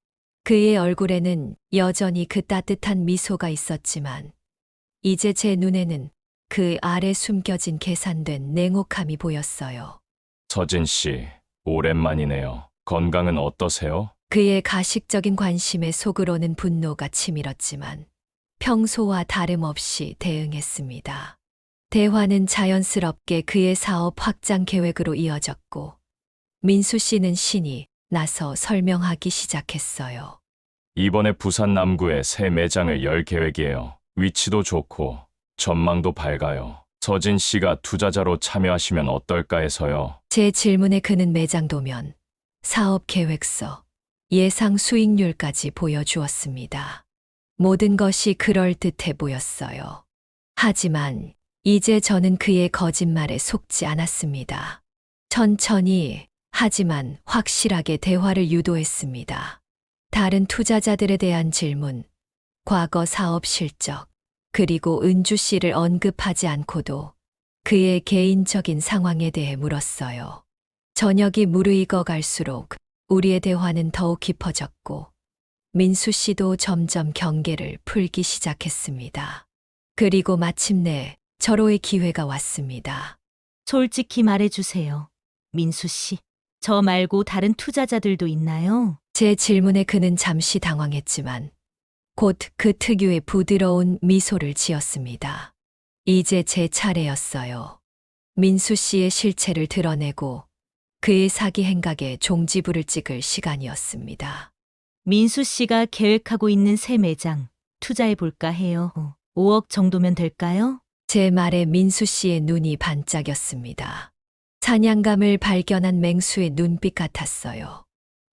그의 얼굴에는 여전히 그 따뜻한 미소가 있었지만 이제 제 눈에는 그 아래 숨겨진 계산된 냉혹함이 보였어요. 서진 씨, 오랜만이네요. 건강은 어떠세요? 그의 가식적인 관심에 속으로는 분노가 치밀었지만 평소와 다름없이 대응했습니다. 대화는 자연스럽게 그의 사업 확장 계획으로 이어졌고 민수 씨는 신이 나서 설명하기 시작했어요. 이번에 부산 남구에 새 매장을 열 계획이에요. 위치도 좋고 전망도 밝아요. 서진 씨가 투자자로 참여하시면 어떨까 해서요. 제 질문에 그는 매장 도면, 사업 계획서, 예상 수익률까지 보여주었습니다. 모든 것이 그럴듯해 보였어요. 하지만 이제 저는 그의 거짓말에 속지 않았습니다. 천천히 하지만 확실하게 대화를 유도했습니다. 다른 투자자들에 대한 질문, 과거 사업 실적, 그리고 은주 씨를 언급하지 않고도 그의 개인적인 상황에 대해 물었어요. 저녁이 무르익어 갈수록 우리의 대화는 더욱 깊어졌고 민수 씨도 점점 경계를 풀기 시작했습니다. 그리고 마침내 절호의 기회가 왔습니다. 솔직히 말해주세요. 민수 씨, 저 말고 다른 투자자들도 있나요? 제 질문에 그는 잠시 당황했지만 곧 그 특유의 부드러운 미소를 지었습니다. 이제 제 차례였어요. 민수 씨의 실체를 드러내고 그의 사기 행각에 종지부를 찍을 시간이었습니다. 민수 씨가 계획하고 있는 새 매장 투자해볼까 해요. 5억 정도면 될까요? 제 말에 민수 씨의 눈이 반짝였습니다. 사냥감을 발견한 맹수의 눈빛 같았어요.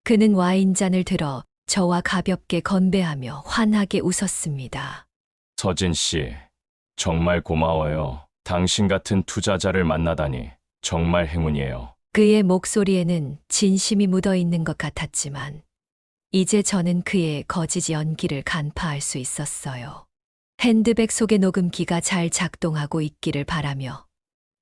그는 와인잔을 들어 저와 가볍게 건배하며 환하게 웃었습니다. 서진 씨, 정말 고마워요. 당신 같은 투자자를 만나다니 정말 행운이에요. 그의 목소리에는 진심이 묻어 있는 것 같았지만 이제 저는 그의 거짓 연기를 간파할 수 있었어요. 핸드백 속의 녹음기가 잘 작동하고 있기를 바라며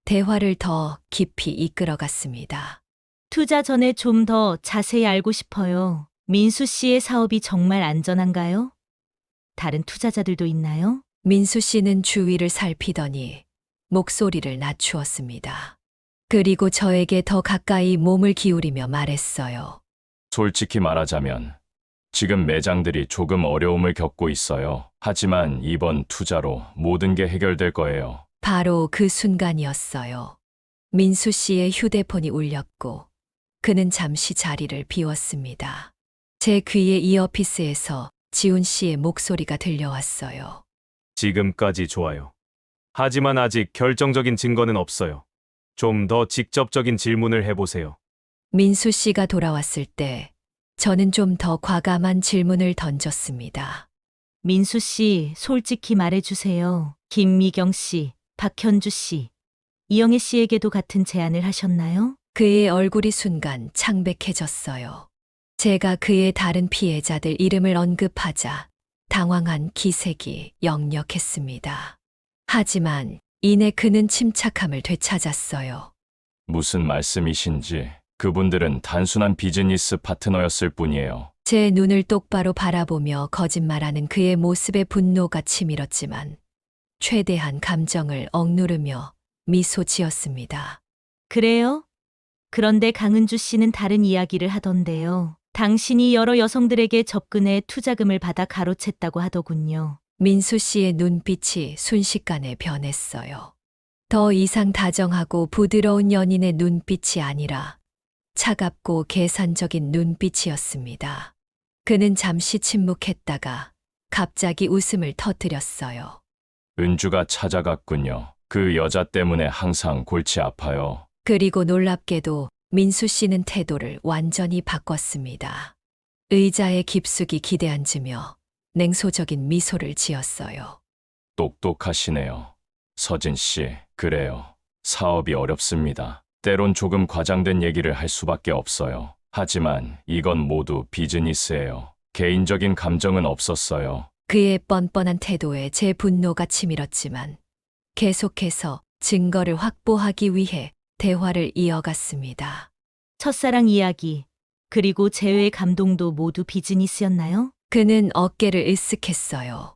대화를 더 깊이 이끌어갔습니다. 투자 전에 좀 더 자세히 알고 싶어요. 민수 씨의 사업이 정말 안전한가요? 다른 투자자들도 있나요? 민수 씨는 주위를 살피더니 목소리를 낮추었습니다. 그리고 저에게 더 가까이 몸을 기울이며 말했어요. 솔직히 말하자면 지금 매장들이 조금 어려움을 겪고 있어요. 하지만 이번 투자로 모든 게 해결될 거예요. 바로 그 순간이었어요. 민수 씨의 휴대폰이 울렸고 그는 잠시 자리를 비웠습니다. 제 귀에 이어피스에서 지훈 씨의 목소리가 들려왔어요. 지금까지 좋아요. 하지만 아직 결정적인 증거는 없어요. 좀 더 직접적인 질문을 해보세요. 민수 씨가 돌아왔을 때 저는 좀 더 과감한 질문을 던졌습니다. 민수 씨, 솔직히 말해주세요. 김미경 씨, 박현주 씨, 이영애 씨에게도 같은 제안을 하셨나요? 그의 얼굴이 순간 창백해졌어요. 제가 그의 다른 피해자들 이름을 언급하자 당황한 기색이 역력했습니다. 하지만 이내 그는 침착함을 되찾았어요. 무슨 말씀이신지. 그분들은 단순한 비즈니스 파트너였을 뿐이에요. 제 눈을 똑바로 바라보며 거짓말하는 그의 모습에 분노가 치밀었지만 최대한 감정을 억누르며 미소 지었습니다. 그래요? 그런데 강은주 씨는 다른 이야기를 하던데요. 당신이 여러 여성들에게 접근해 투자금을 받아 가로챘다고 하더군요. 민수 씨의 눈빛이 순식간에 변했어요. 더 이상 다정하고 부드러운 연인의 눈빛이 아니라 차갑고 계산적인 눈빛이었습니다. 그는 잠시 침묵했다가 갑자기 웃음을 터뜨렸어요. 은주가 찾아갔군요. 그 여자 때문에 항상 골치 아파요. 그리고 놀랍게도 민수 씨는 태도를 완전히 바꿨습니다. 의자에 깊숙이 기대앉으며 냉소적인 미소를 지었어요. 똑똑하시네요. 서진 씨, 그래요. 사업이 어렵습니다. 때론 조금 과장된 얘기를 할 수밖에 없어요. 하지만 이건 모두 비즈니스예요. 개인적인 감정은 없었어요. 그의 뻔뻔한 태도에 제 분노가 치밀었지만 계속해서 증거를 확보하기 위해 대화를 이어갔습니다. 첫사랑 이야기, 그리고 재회의 감동도 모두 비즈니스였나요? 그는 어깨를 으쓱했어요.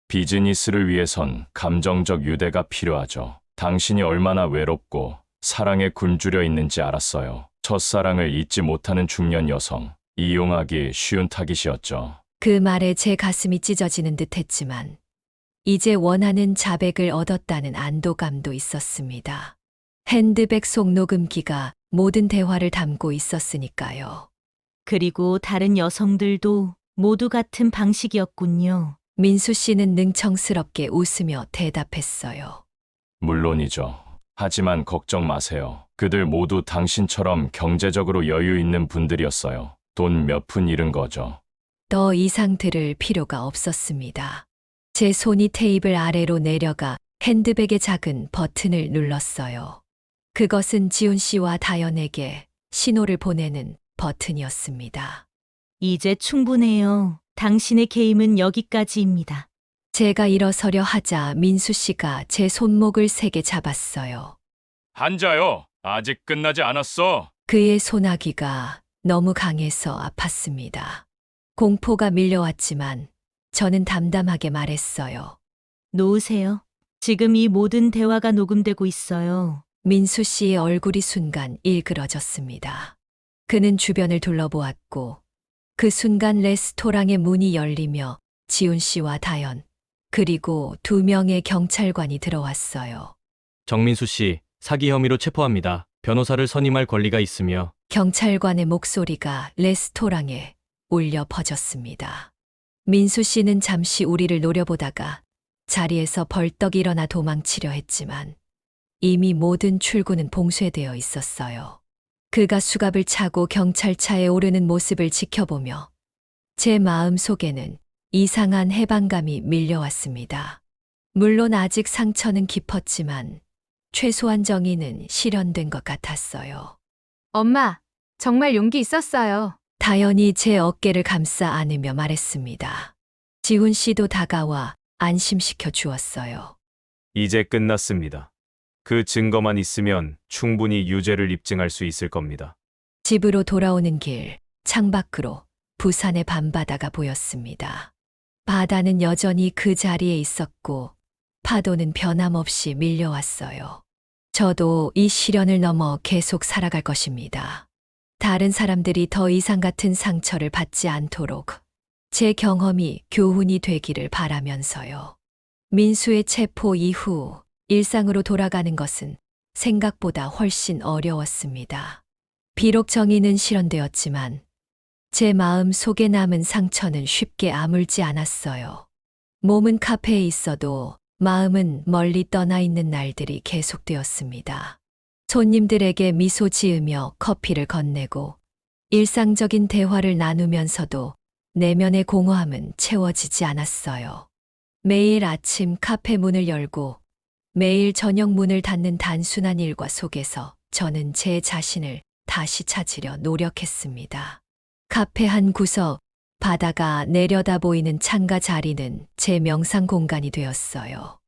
비즈니스를 위해선 감정적 유대가 필요하죠. 당신이 얼마나 외롭고 사랑에 굶주려 있는지 알았어요. 첫사랑을 잊지 못하는 중년 여성, 이용하기 쉬운 타깃이었죠. 그 말에 제 가슴이 찢어지는 듯 했지만 이제 원하는 자백을 얻었다는 안도감도 있었습니다. 핸드백 속 녹음기가 모든 대화를 담고 있었으니까요. 그리고 다른 여성들도 모두 같은 방식이었군요. 민수 씨는 능청스럽게 웃으며 대답했어요. 물론이죠. 하지만 걱정 마세요. 그들 모두 당신처럼 경제적으로 여유 있는 분들이었어요. 돈 몇 푼 잃은 거죠. 더 이상 들을 필요가 없었습니다. 제 손이 테이블 아래로 내려가 핸드백의 작은 버튼을 눌렀어요. 그것은 지훈 씨와 다연에게 신호를 보내는 버튼이었습니다. 이제 충분해요. 당신의 게임은 여기까지입니다. 제가 일어서려 하자 민수 씨가 제 손목을 세게 잡았어요. 앉아요. 아직 끝나지 않았어. 그의 소나기가 너무 강해서 아팠습니다. 공포가 밀려왔지만 저는 담담하게 말했어요. 놓으세요. 지금 이 모든 대화가 녹음되고 있어요. 민수 씨의 얼굴이 순간 일그러졌습니다. 그는 주변을 둘러보았고 그 순간 레스토랑의 문이 열리며 지훈 씨와 다연 그리고 2명의 경찰관이 들어왔어요. 정민수 씨, 사기 혐의로 체포합니다. 변호사를 선임할 권리가 있으며 경찰관의 목소리가 레스토랑에 울려 퍼졌습니다. 민수 씨는 잠시 우리를 노려보다가 자리에서 벌떡 일어나 도망치려 했지만 이미 모든 출구는 봉쇄되어 있었어요. 그가 수갑을 차고 경찰차에 오르는 모습을 지켜보며 제 마음 속에는 이상한 해방감이 밀려왔습니다. 물론 아직 상처는 깊었지만 최소한 정의는 실현된 것 같았어요. 엄마, 정말 용기 있었어요. 다연이 제 어깨를 감싸 안으며 말했습니다. 지훈 씨도 다가와 안심시켜 주었어요. 이제 끝났습니다. 그 증거만 있으면 충분히 유죄를 입증할 수 있을 겁니다. 집으로 돌아오는 길, 창밖으로 부산의 밤바다가 보였습니다. 바다는 여전히 그 자리에 있었고 파도는 변함없이 밀려왔어요. 저도 이 시련을 넘어 계속 살아갈 것입니다. 다른 사람들이 더 이상 같은 상처를 받지 않도록 제 경험이 교훈이 되기를 바라면서요. 민수의 체포 이후 일상으로 돌아가는 것은 생각보다 훨씬 어려웠습니다. 비록 정의는 실현되었지만 제 마음 속에 남은 상처는 쉽게 아물지 않았어요. 몸은 카페에 있어도 마음은 멀리 떠나 있는 날들이 계속되었습니다. 손님들에게 미소 지으며 커피를 건네고 일상적인 대화를 나누면서도 내면의 공허함은 채워지지 않았어요. 매일 아침 카페 문을 열고 매일 저녁 문을 닫는 단순한 일과 속에서 저는 제 자신을 다시 찾으려 노력했습니다. 카페 한 구석, 바다가 내려다 보이는 창가 자리는 제 명상 공간이 되었어요.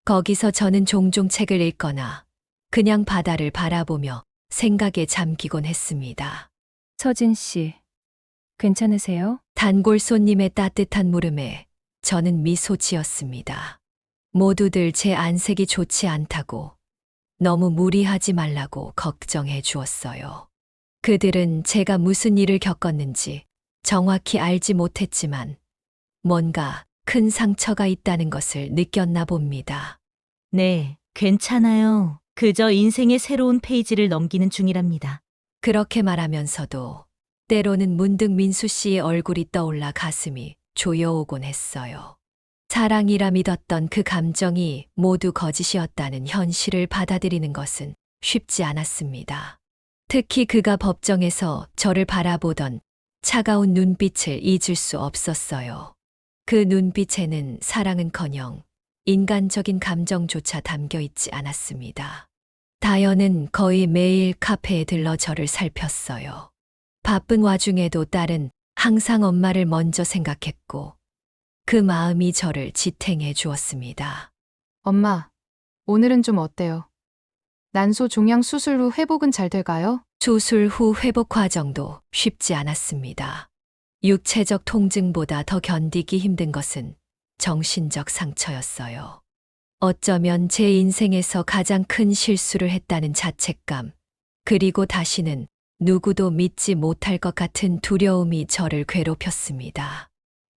거기서 저는 종종 책을 읽거나 그냥 바다를 바라보며 생각에 잠기곤 했습니다. 서진 씨, 괜찮으세요? 단골 손님의 따뜻한 물음에 저는 미소 지었습니다. 모두들 제 안색이 좋지 않다고, 너무 무리하지 말라고 걱정해 주었어요. 그들은 제가 무슨 일을 겪었는지 정확히 알지 못했지만 뭔가 큰 상처가 있다는 것을 느꼈나 봅니다. 네, 괜찮아요. 그저 인생의 새로운 페이지를 넘기는 중이랍니다. 그렇게 말하면서도 때로는 문득 민수 씨의 얼굴이 떠올라 가슴이 조여오곤 했어요. 사랑이라 믿었던 그 감정이 모두 거짓이었다는 현실을 받아들이는 것은 쉽지 않았습니다. 특히 그가 법정에서 저를 바라보던 차가운 눈빛을 잊을 수 없었어요. 그 눈빛에는 사랑은커녕 인간적인 감정조차 담겨 있지 않았습니다. 다연은 거의 매일 카페에 들러 저를 살폈어요. 바쁜 와중에도 딸은 항상 엄마를 먼저 생각했고 그 마음이 저를 지탱해 주었습니다. 엄마, 오늘은 좀 어때요? 난소 종양 수술 후 회복은 잘 될까요? 수술 후 회복 과정도 쉽지 않았습니다. 육체적 통증보다 더 견디기 힘든 것은 정신적 상처였어요. 어쩌면 제 인생에서 가장 큰 실수를 했다는 자책감, 그리고 다시는 누구도 믿지 못할 것 같은 두려움이 저를 괴롭혔습니다.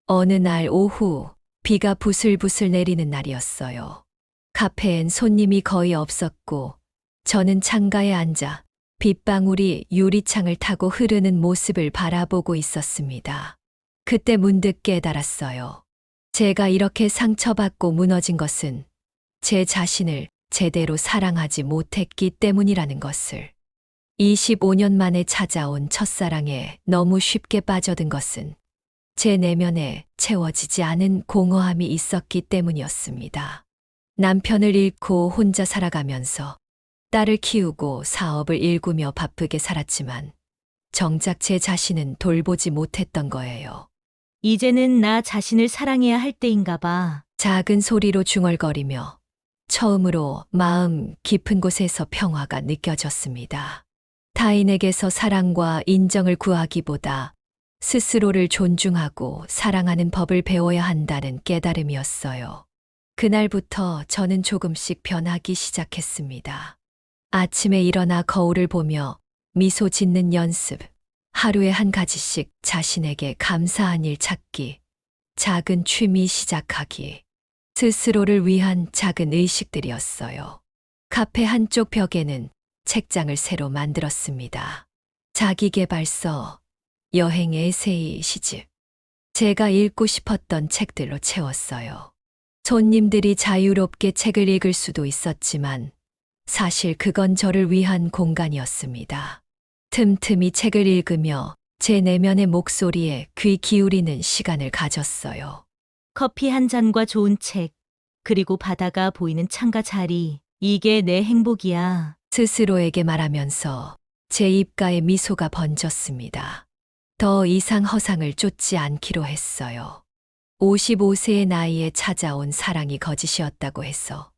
어느 날 오후, 비가 부슬부슬 내리는 날이었어요. 카페엔 손님이 거의 없었고, 저는 창가에 앉아 빗방울이 유리창을 타고 흐르는 모습을 바라보고 있었습니다. 그때 문득 깨달았어요. 제가 이렇게 상처받고 무너진 것은 제 자신을 제대로 사랑하지 못했기 때문이라는 것을. 25년 만에 찾아온 첫사랑에 너무 쉽게 빠져든 것은 제 내면에 채워지지 않은 공허함이 있었기 때문이었습니다. 남편을 잃고 혼자 살아가면서 딸을 키우고 사업을 일구며 바쁘게 살았지만 정작 제 자신은 돌보지 못했던 거예요. 이제는 나 자신을 사랑해야 할 때인가 봐. 작은 소리로 중얼거리며 처음으로 마음 깊은 곳에서 평화가 느껴졌습니다. 타인에게서 사랑과 인정을 구하기보다 스스로를 존중하고 사랑하는 법을 배워야 한다는 깨달음이었어요. 그날부터 저는 조금씩 변하기 시작했습니다. 아침에 일어나 거울을 보며 미소 짓는 연습, 하루에 한 가지씩 자신에게 감사한 일 찾기, 작은 취미 시작하기, 스스로를 위한 작은 의식들이었어요. 카페 한쪽 벽에는 책장을 새로 만들었습니다. 자기계발서, 여행 에세이 시집, 제가 읽고 싶었던 책들로 채웠어요. 손님들이 자유롭게 책을 읽을 수도 있었지만 사실 그건 저를 위한 공간이었습니다. 틈틈이 책을 읽으며 제 내면의 목소리에 귀 기울이는 시간을 가졌어요. 커피 한 잔과 좋은 책, 그리고 바다가 보이는 창가 자리, 이게 내 행복이야. 스스로에게 말하면서 제 입가에 미소가 번졌습니다. 더 이상 허상을 쫓지 않기로 했어요. 55세의 나이에 찾아온 사랑이 거짓이었다고 해서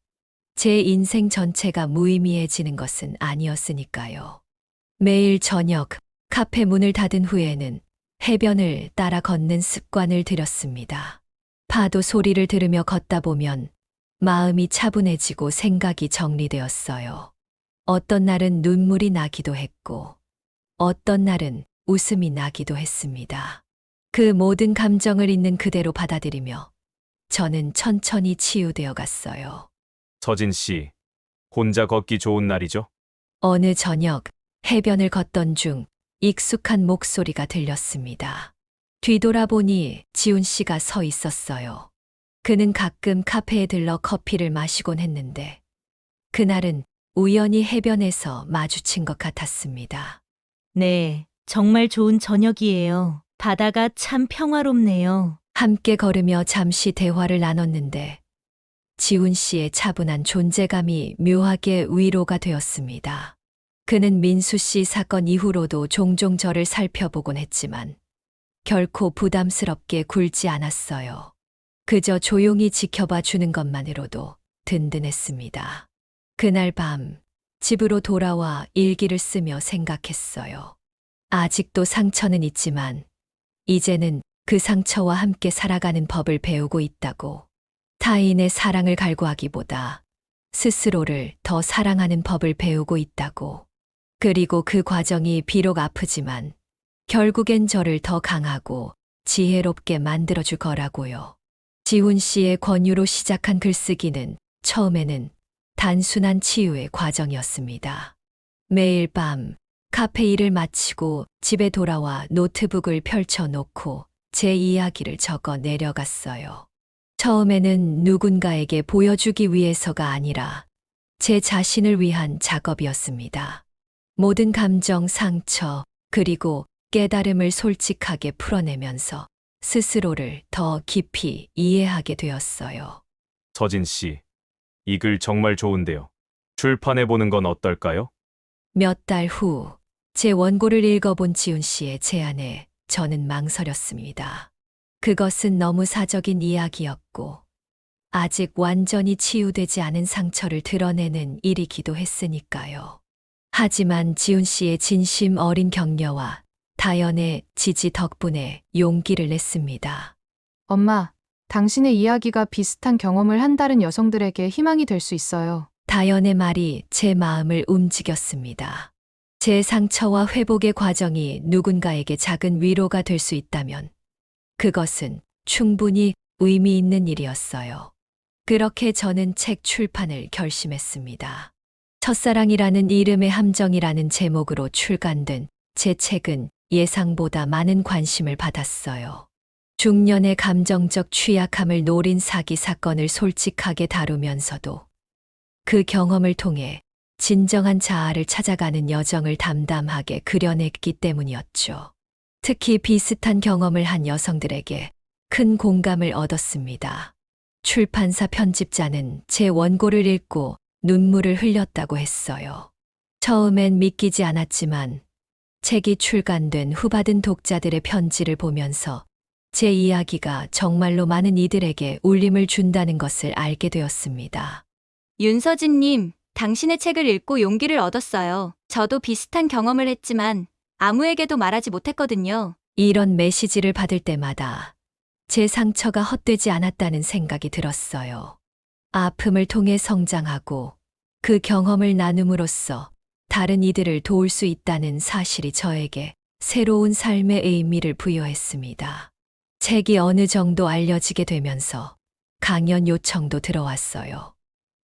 제 인생 전체가 무의미해지는 것은 아니었으니까요. 매일 저녁 카페 문을 닫은 후에는 해변을 따라 걷는 습관을 들였습니다. 파도 소리를 들으며 걷다 보면 마음이 차분해지고 생각이 정리되었어요. 어떤 날은 눈물이 나기도 했고, 어떤 날은 웃음이 나기도 했습니다. 그 모든 감정을 있는 그대로 받아들이며 저는 천천히 치유되어 갔어요. 서진 씨, 혼자 걷기 좋은 날이죠? 어느 저녁 해변을 걷던 중 익숙한 목소리가 들렸습니다. 뒤돌아보니 지훈 씨가 서 있었어요. 그는 가끔 카페에 들러 커피를 마시곤 했는데 그날은 우연히 해변에서 마주친 것 같았습니다. 네, 정말 좋은 저녁이에요. 바다가 참 평화롭네요. 함께 걸으며 잠시 대화를 나눴는데 지훈 씨의 차분한 존재감이 묘하게 위로가 되었습니다. 그는 민수 씨 사건 이후로도 종종 저를 살펴보곤 했지만 결코 부담스럽게 굴지 않았어요. 그저 조용히 지켜봐 주는 것만으로도 든든했습니다. 그날 밤 집으로 돌아와 일기를 쓰며 생각했어요. 아직도 상처는 있지만 이제는 그 상처와 함께 살아가는 법을 배우고 있다고. 타인의 사랑을 갈구하기보다 스스로를 더 사랑하는 법을 배우고 있다고. 그리고 그 과정이 비록 아프지만 결국엔 저를 더 강하고 지혜롭게 만들어줄 거라고요. 지훈 씨의 권유로 시작한 글쓰기는 처음에는 단순한 치유의 과정이었습니다. 매일 밤 카페 일을 마치고 집에 돌아와 노트북을 펼쳐놓고 제 이야기를 적어 내려갔어요. 처음에는 누군가에게 보여주기 위해서가 아니라 제 자신을 위한 작업이었습니다. 모든 감정, 상처, 그리고 깨달음을 솔직하게 풀어내면서 스스로를 더 깊이 이해하게 되었어요. 서진 씨, 이 글 정말 좋은데요. 출판해보는 건 어떨까요? 몇 달 후 제 원고를 읽어본 지훈 씨의 제안에 저는 망설였습니다. 그것은 너무 사적인 이야기였고 아직 완전히 치유되지 않은 상처를 드러내는 일이기도 했으니까요. 하지만 지훈 씨의 진심 어린 격려와 다연의 지지 덕분에 용기를 냈습니다. 엄마, 당신의 이야기가 비슷한 경험을 한 다른 여성들에게 희망이 될 수 있어요. 다연의 말이 제 마음을 움직였습니다. 제 상처와 회복의 과정이 누군가에게 작은 위로가 될 수 있다면 그것은 충분히 의미 있는 일이었어요. 그렇게 저는 책 출판을 결심했습니다. 첫사랑이라는 이름의 함정이라는 제목으로 출간된 제 책은 예상보다 많은 관심을 받았어요. 중년의 감정적 취약함을 노린 사기 사건을 솔직하게 다루면서도 그 경험을 통해 진정한 자아를 찾아가는 여정을 담담하게 그려냈기 때문이었죠. 특히 비슷한 경험을 한 여성들에게 큰 공감을 얻었습니다. 출판사 편집자는 제 원고를 읽고 눈물을 흘렸다고 했어요. 처음엔 믿기지 않았지만 책이 출간된 후 받은 독자들의 편지를 보면서 제 이야기가 정말로 많은 이들에게 울림을 준다는 것을 알게 되었습니다. 윤서진님, 당신의 책을 읽고 용기를 얻었어요. 저도 비슷한 경험을 했지만 아무에게도 말하지 못했거든요. 이런 메시지를 받을 때마다 제 상처가 헛되지 않았다는 생각이 들었어요. 아픔을 통해 성장하고 그 경험을 나눔으로써 다른 이들을 도울 수 있다는 사실이 저에게 새로운 삶의 의미를 부여했습니다. 책이 어느 정도 알려지게 되면서 강연 요청도 들어왔어요.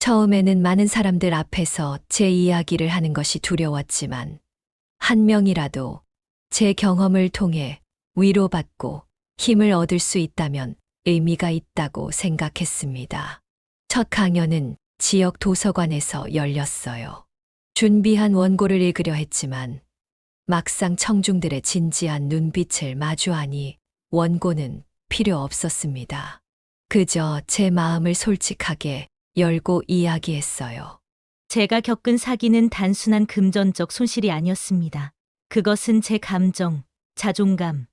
처음에는 많은 사람들 앞에서 제 이야기를 하는 것이 두려웠지만 한 명이라도 제 경험을 통해 위로받고 힘을 얻을 수 있다면 의미가 있다고 생각했습니다. 첫 강연은 지역 도서관에서 열렸어요. 준비한 원고를 읽으려 했지만 막상 청중들의 진지한 눈빛을 마주하니 원고는 필요 없었습니다. 그저 제 마음을 솔직하게 열고 이야기했어요. 제가 겪은 사기는 단순한 금전적 손실이 아니었습니다. 그것은 제 감정, 자존감,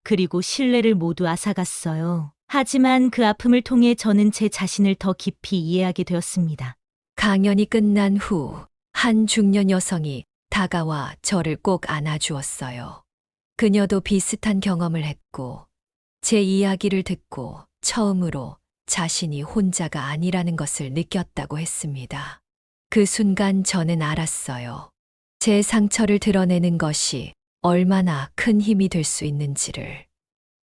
그리고 신뢰를 모두 앗아갔어요. 하지만 그 아픔을 통해 저는 제 자신을 더 깊이 이해하게 되었습니다. 강연이 끝난 후 한 중년 여성이 다가와 저를 꼭 안아주었어요. 그녀도 비슷한 경험을 했고 제 이야기를 듣고 처음으로 자신이 혼자가 아니라는 것을 느꼈다고 했습니다. 그 순간 저는 알았어요. 제 상처를 드러내는 것이 얼마나 큰 힘이 될 수 있는지를.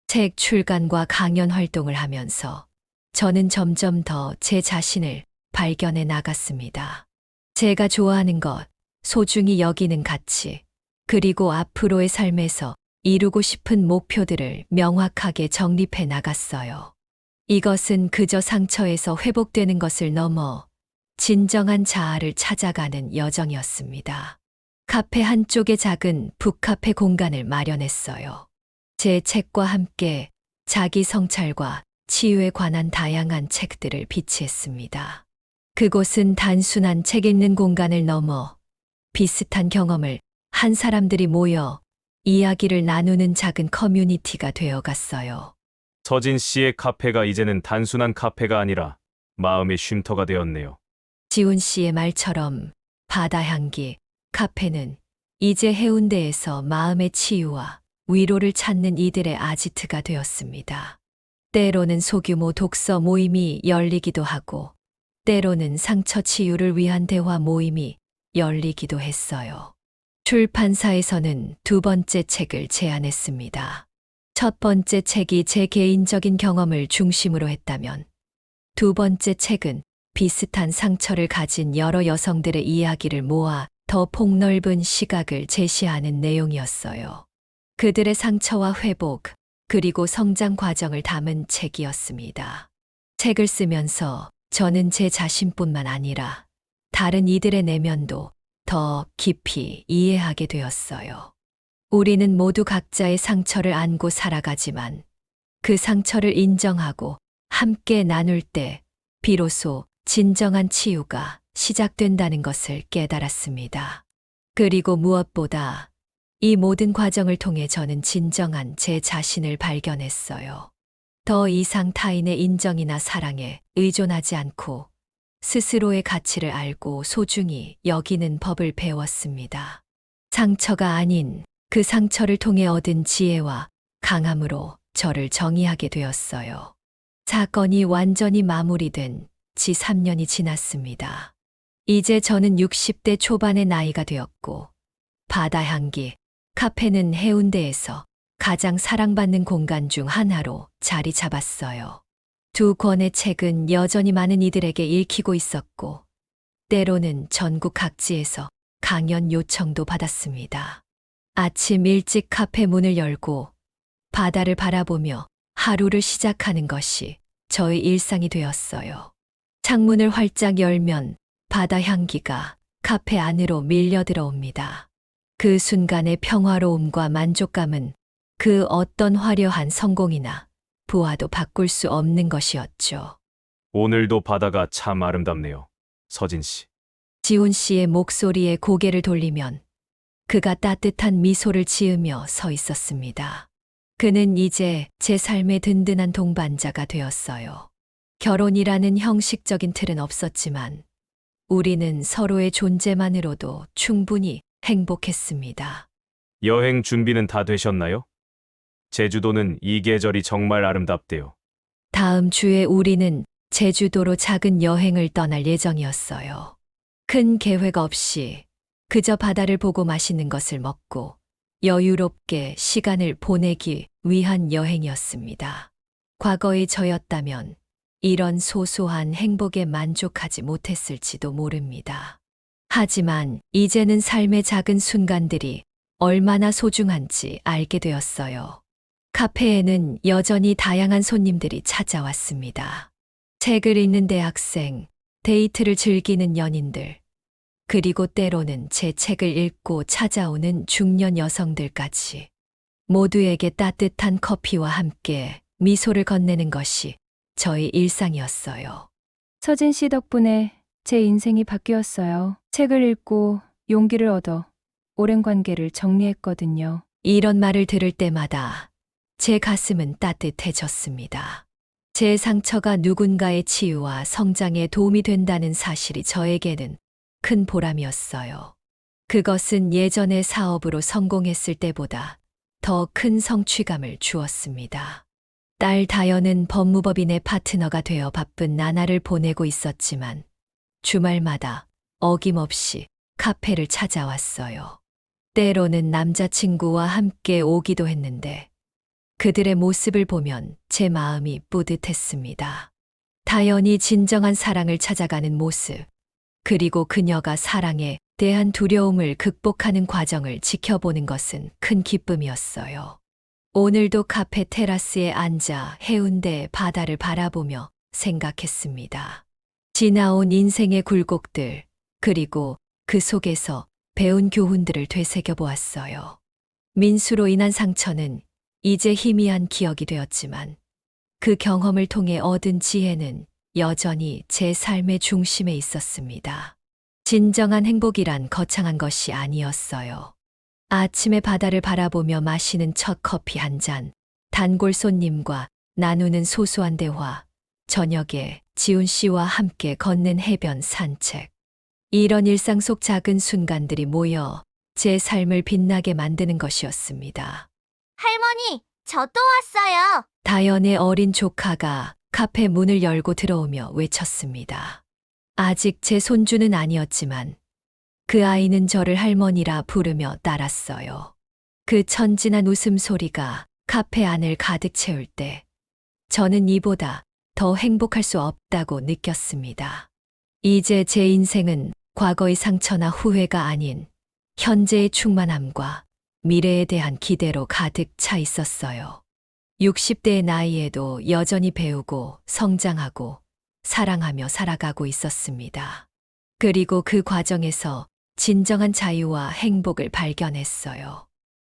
책 출간과 강연 활동을 하면서 저는 점점 더 제 자신을 발견해 나갔습니다. 제가 좋아하는 것, 소중히 여기는 가치, 그리고 앞으로의 삶에서 이루고 싶은 목표들을 명확하게 정립해 나갔어요. 이것은 그저 상처에서 회복되는 것을 넘어 진정한 자아를 찾아가는 여정이었습니다. 카페 한쪽에 작은 북카페 공간을 마련했어요. 제 책과 함께 자기 성찰과 치유에 관한 다양한 책들을 비치했습니다. 그곳은 단순한 책 읽는 공간을 넘어 비슷한 경험을 한 사람들이 모여 이야기를 나누는 작은 커뮤니티가 되어갔어요. 서진 씨의 카페가 이제는 단순한 카페가 아니라 마음의 쉼터가 되었네요. 지훈 씨의 말처럼 바다 향기, 카페는 이제 해운대에서 마음의 치유와 위로를 찾는 이들의 아지트가 되었습니다. 때로는 소규모 독서 모임이 열리기도 하고 때로는 상처 치유를 위한 대화 모임이 열리기도 했어요. 출판사에서는 두 번째 책을 제안했습니다. 첫 번째 책이 제 개인적인 경험을 중심으로 했다면 두 번째 책은 비슷한 상처를 가진 여러 여성들의 이야기를 모아 더 폭넓은 시각을 제시하는 내용이었어요. 그들의 상처와 회복, 그리고 성장 과정을 담은 책이었습니다. 책을 쓰면서 저는 제 자신뿐만 아니라 다른 이들의 내면도 더 깊이 이해하게 되었어요. 우리는 모두 각자의 상처를 안고 살아가지만 그 상처를 인정하고 함께 나눌 때 비로소 진정한 치유가 시작된다는 것을 깨달았습니다. 그리고 무엇보다 이 모든 과정을 통해 저는 진정한 제 자신을 발견했어요. 더 이상 타인의 인정이나 사랑에 의존하지 않고 스스로의 가치를 알고 소중히 여기는 법을 배웠습니다. 상처가 아닌 그 상처를 통해 얻은 지혜와 강함으로 저를 정의하게 되었어요. 사건이 완전히 마무리된 지 3년이 지났습니다. 이제 저는 60대 초반의 나이가 되었고, 바다 향기, 카페는 해운대에서 가장 사랑받는 공간 중 하나로 자리 잡았어요. 2권의 책은 여전히 많은 이들에게 읽히고 있었고, 때로는 전국 각지에서 강연 요청도 받았습니다. 아침 일찍 카페 문을 열고 바다를 바라보며 하루를 시작하는 것이 저의 일상이 되었어요. 창문을 활짝 열면 바다 향기가 카페 안으로 밀려 들어옵니다. 그 순간의 평화로움과 만족감은 그 어떤 화려한 성공이나 부와도 바꿀 수 없는 것이었죠. 오늘도 바다가 참 아름답네요. 서진 씨. 지훈 씨의 목소리에 고개를 돌리면 그가 따뜻한 미소를 지으며 서 있었습니다. 그는 이제 제 삶의 든든한 동반자가 되었어요. 결혼이라는 형식적인 틀은 없었지만 우리는 서로의 존재만으로도 충분히 행복했습니다. 여행 준비는 다 되셨나요? 제주도는 이 계절이 정말 아름답대요. 다음 주에 우리는 제주도로 작은 여행을 떠날 예정이었어요. 큰 계획 없이 그저 바다를 보고 맛있는 것을 먹고 여유롭게 시간을 보내기 위한 여행이었습니다. 과거의 저였다면 이런 소소한 행복에 만족하지 못했을지도 모릅니다. 하지만 이제는 삶의 작은 순간들이 얼마나 소중한지 알게 되었어요. 카페에는 여전히 다양한 손님들이 찾아왔습니다. 책을 읽는 대학생, 데이트를 즐기는 연인들, 그리고 때로는 제 책을 읽고 찾아오는 중년 여성들까지 모두에게 따뜻한 커피와 함께 미소를 건네는 것이 저의 일상이었어요. 서진 씨 덕분에 제 인생이 바뀌었어요. 책을 읽고 용기를 얻어 오랜 관계를 정리했거든요. 이런 말을 들을 때마다 제 가슴은 따뜻해졌습니다. 제 상처가 누군가의 치유와 성장에 도움이 된다는 사실이 저에게는 큰 보람이었어요. 그것은 예전의 사업으로 성공했을 때보다 더 큰 성취감을 주었습니다. 딸 다연은 법무법인의 파트너가 되어 바쁜 나날을 보내고 있었지만 주말마다 어김없이 카페를 찾아왔어요. 때로는 남자친구와 함께 오기도 했는데 그들의 모습을 보면 제 마음이 뿌듯했습니다. 다연이 진정한 사랑을 찾아가는 모습, 그리고 그녀가 사랑에 대한 두려움을 극복하는 과정을 지켜보는 것은 큰 기쁨이었어요. 오늘도 카페 테라스에 앉아 해운대 바다를 바라보며 생각했습니다. 지나온 인생의 굴곡들, 그리고 그 속에서 배운 교훈들을 되새겨 보았어요. 민수로 인한 상처는 이제 희미한 기억이 되었지만 그 경험을 통해 얻은 지혜는 여전히 제 삶의 중심에 있었습니다. 진정한 행복이란 거창한 것이 아니었어요. 아침에 바다를 바라보며 마시는 첫 커피 한 잔, 단골 손님과 나누는 소소한 대화, 저녁에 지훈 씨와 함께 걷는 해변 산책. 이런 일상 속 작은 순간들이 모여 제 삶을 빛나게 만드는 것이었습니다. 할머니, 저 또 왔어요. 다연의 어린 조카가 카페 문을 열고 들어오며 외쳤습니다. 아직 제 손주는 아니었지만 그 아이는 저를 할머니라 부르며 따랐어요. 그 천진한 웃음소리가 카페 안을 가득 채울 때 저는 이보다 더 행복할 수 없다고 느꼈습니다. 이제 제 인생은 과거의 상처나 후회가 아닌 현재의 충만함과 미래에 대한 기대로 가득 차 있었어요. 60대의 나이에도 여전히 배우고 성장하고 사랑하며 살아가고 있었습니다. 그리고 그 과정에서 진정한 자유와 행복을 발견했어요.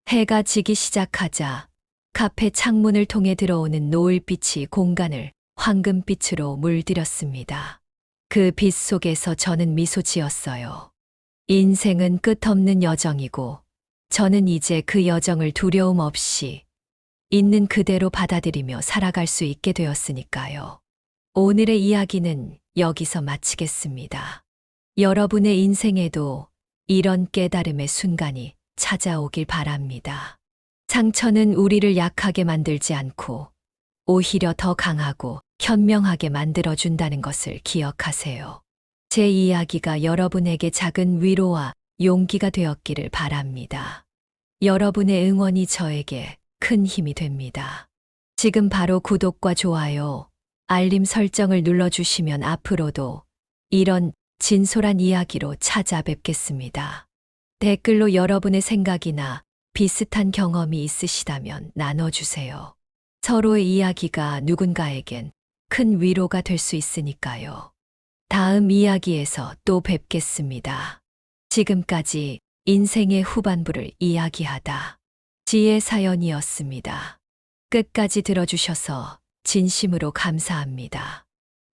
해가 지기 시작하자 카페 창문을 통해 들어오는 노을빛이 공간을 황금빛으로 물들였습니다. 그 빛 속에서 저는 미소 지었어요. 인생은 끝없는 여정이고 저는 이제 그 여정을 두려움 없이 있는 그대로 받아들이며 살아갈 수 있게 되었으니까요. 오늘의 이야기는 여기서 마치겠습니다. 여러분의 인생에도 이런 깨달음의 순간이 찾아오길 바랍니다. 상처는 우리를 약하게 만들지 않고 오히려 더 강하고 현명하게 만들어준다는 것을 기억하세요. 제 이야기가 여러분에게 작은 위로와 용기가 되었기를 바랍니다. 여러분의 응원이 저에게 큰 힘이 됩니다. 지금 바로 구독과 좋아요, 알림 설정을 눌러주시면 앞으로도 이런 진솔한 이야기로 찾아뵙겠습니다. 댓글로 여러분의 생각이나 비슷한 경험이 있으시다면 나눠주세요. 서로의 이야기가 누군가에겐 큰 위로가 될 수 있으니까요. 다음 이야기에서 또 뵙겠습니다. 지금까지 인생의 후반부를 이야기하다. 지혜 사연이었습니다. 끝까지 들어주셔서 진심으로 감사합니다.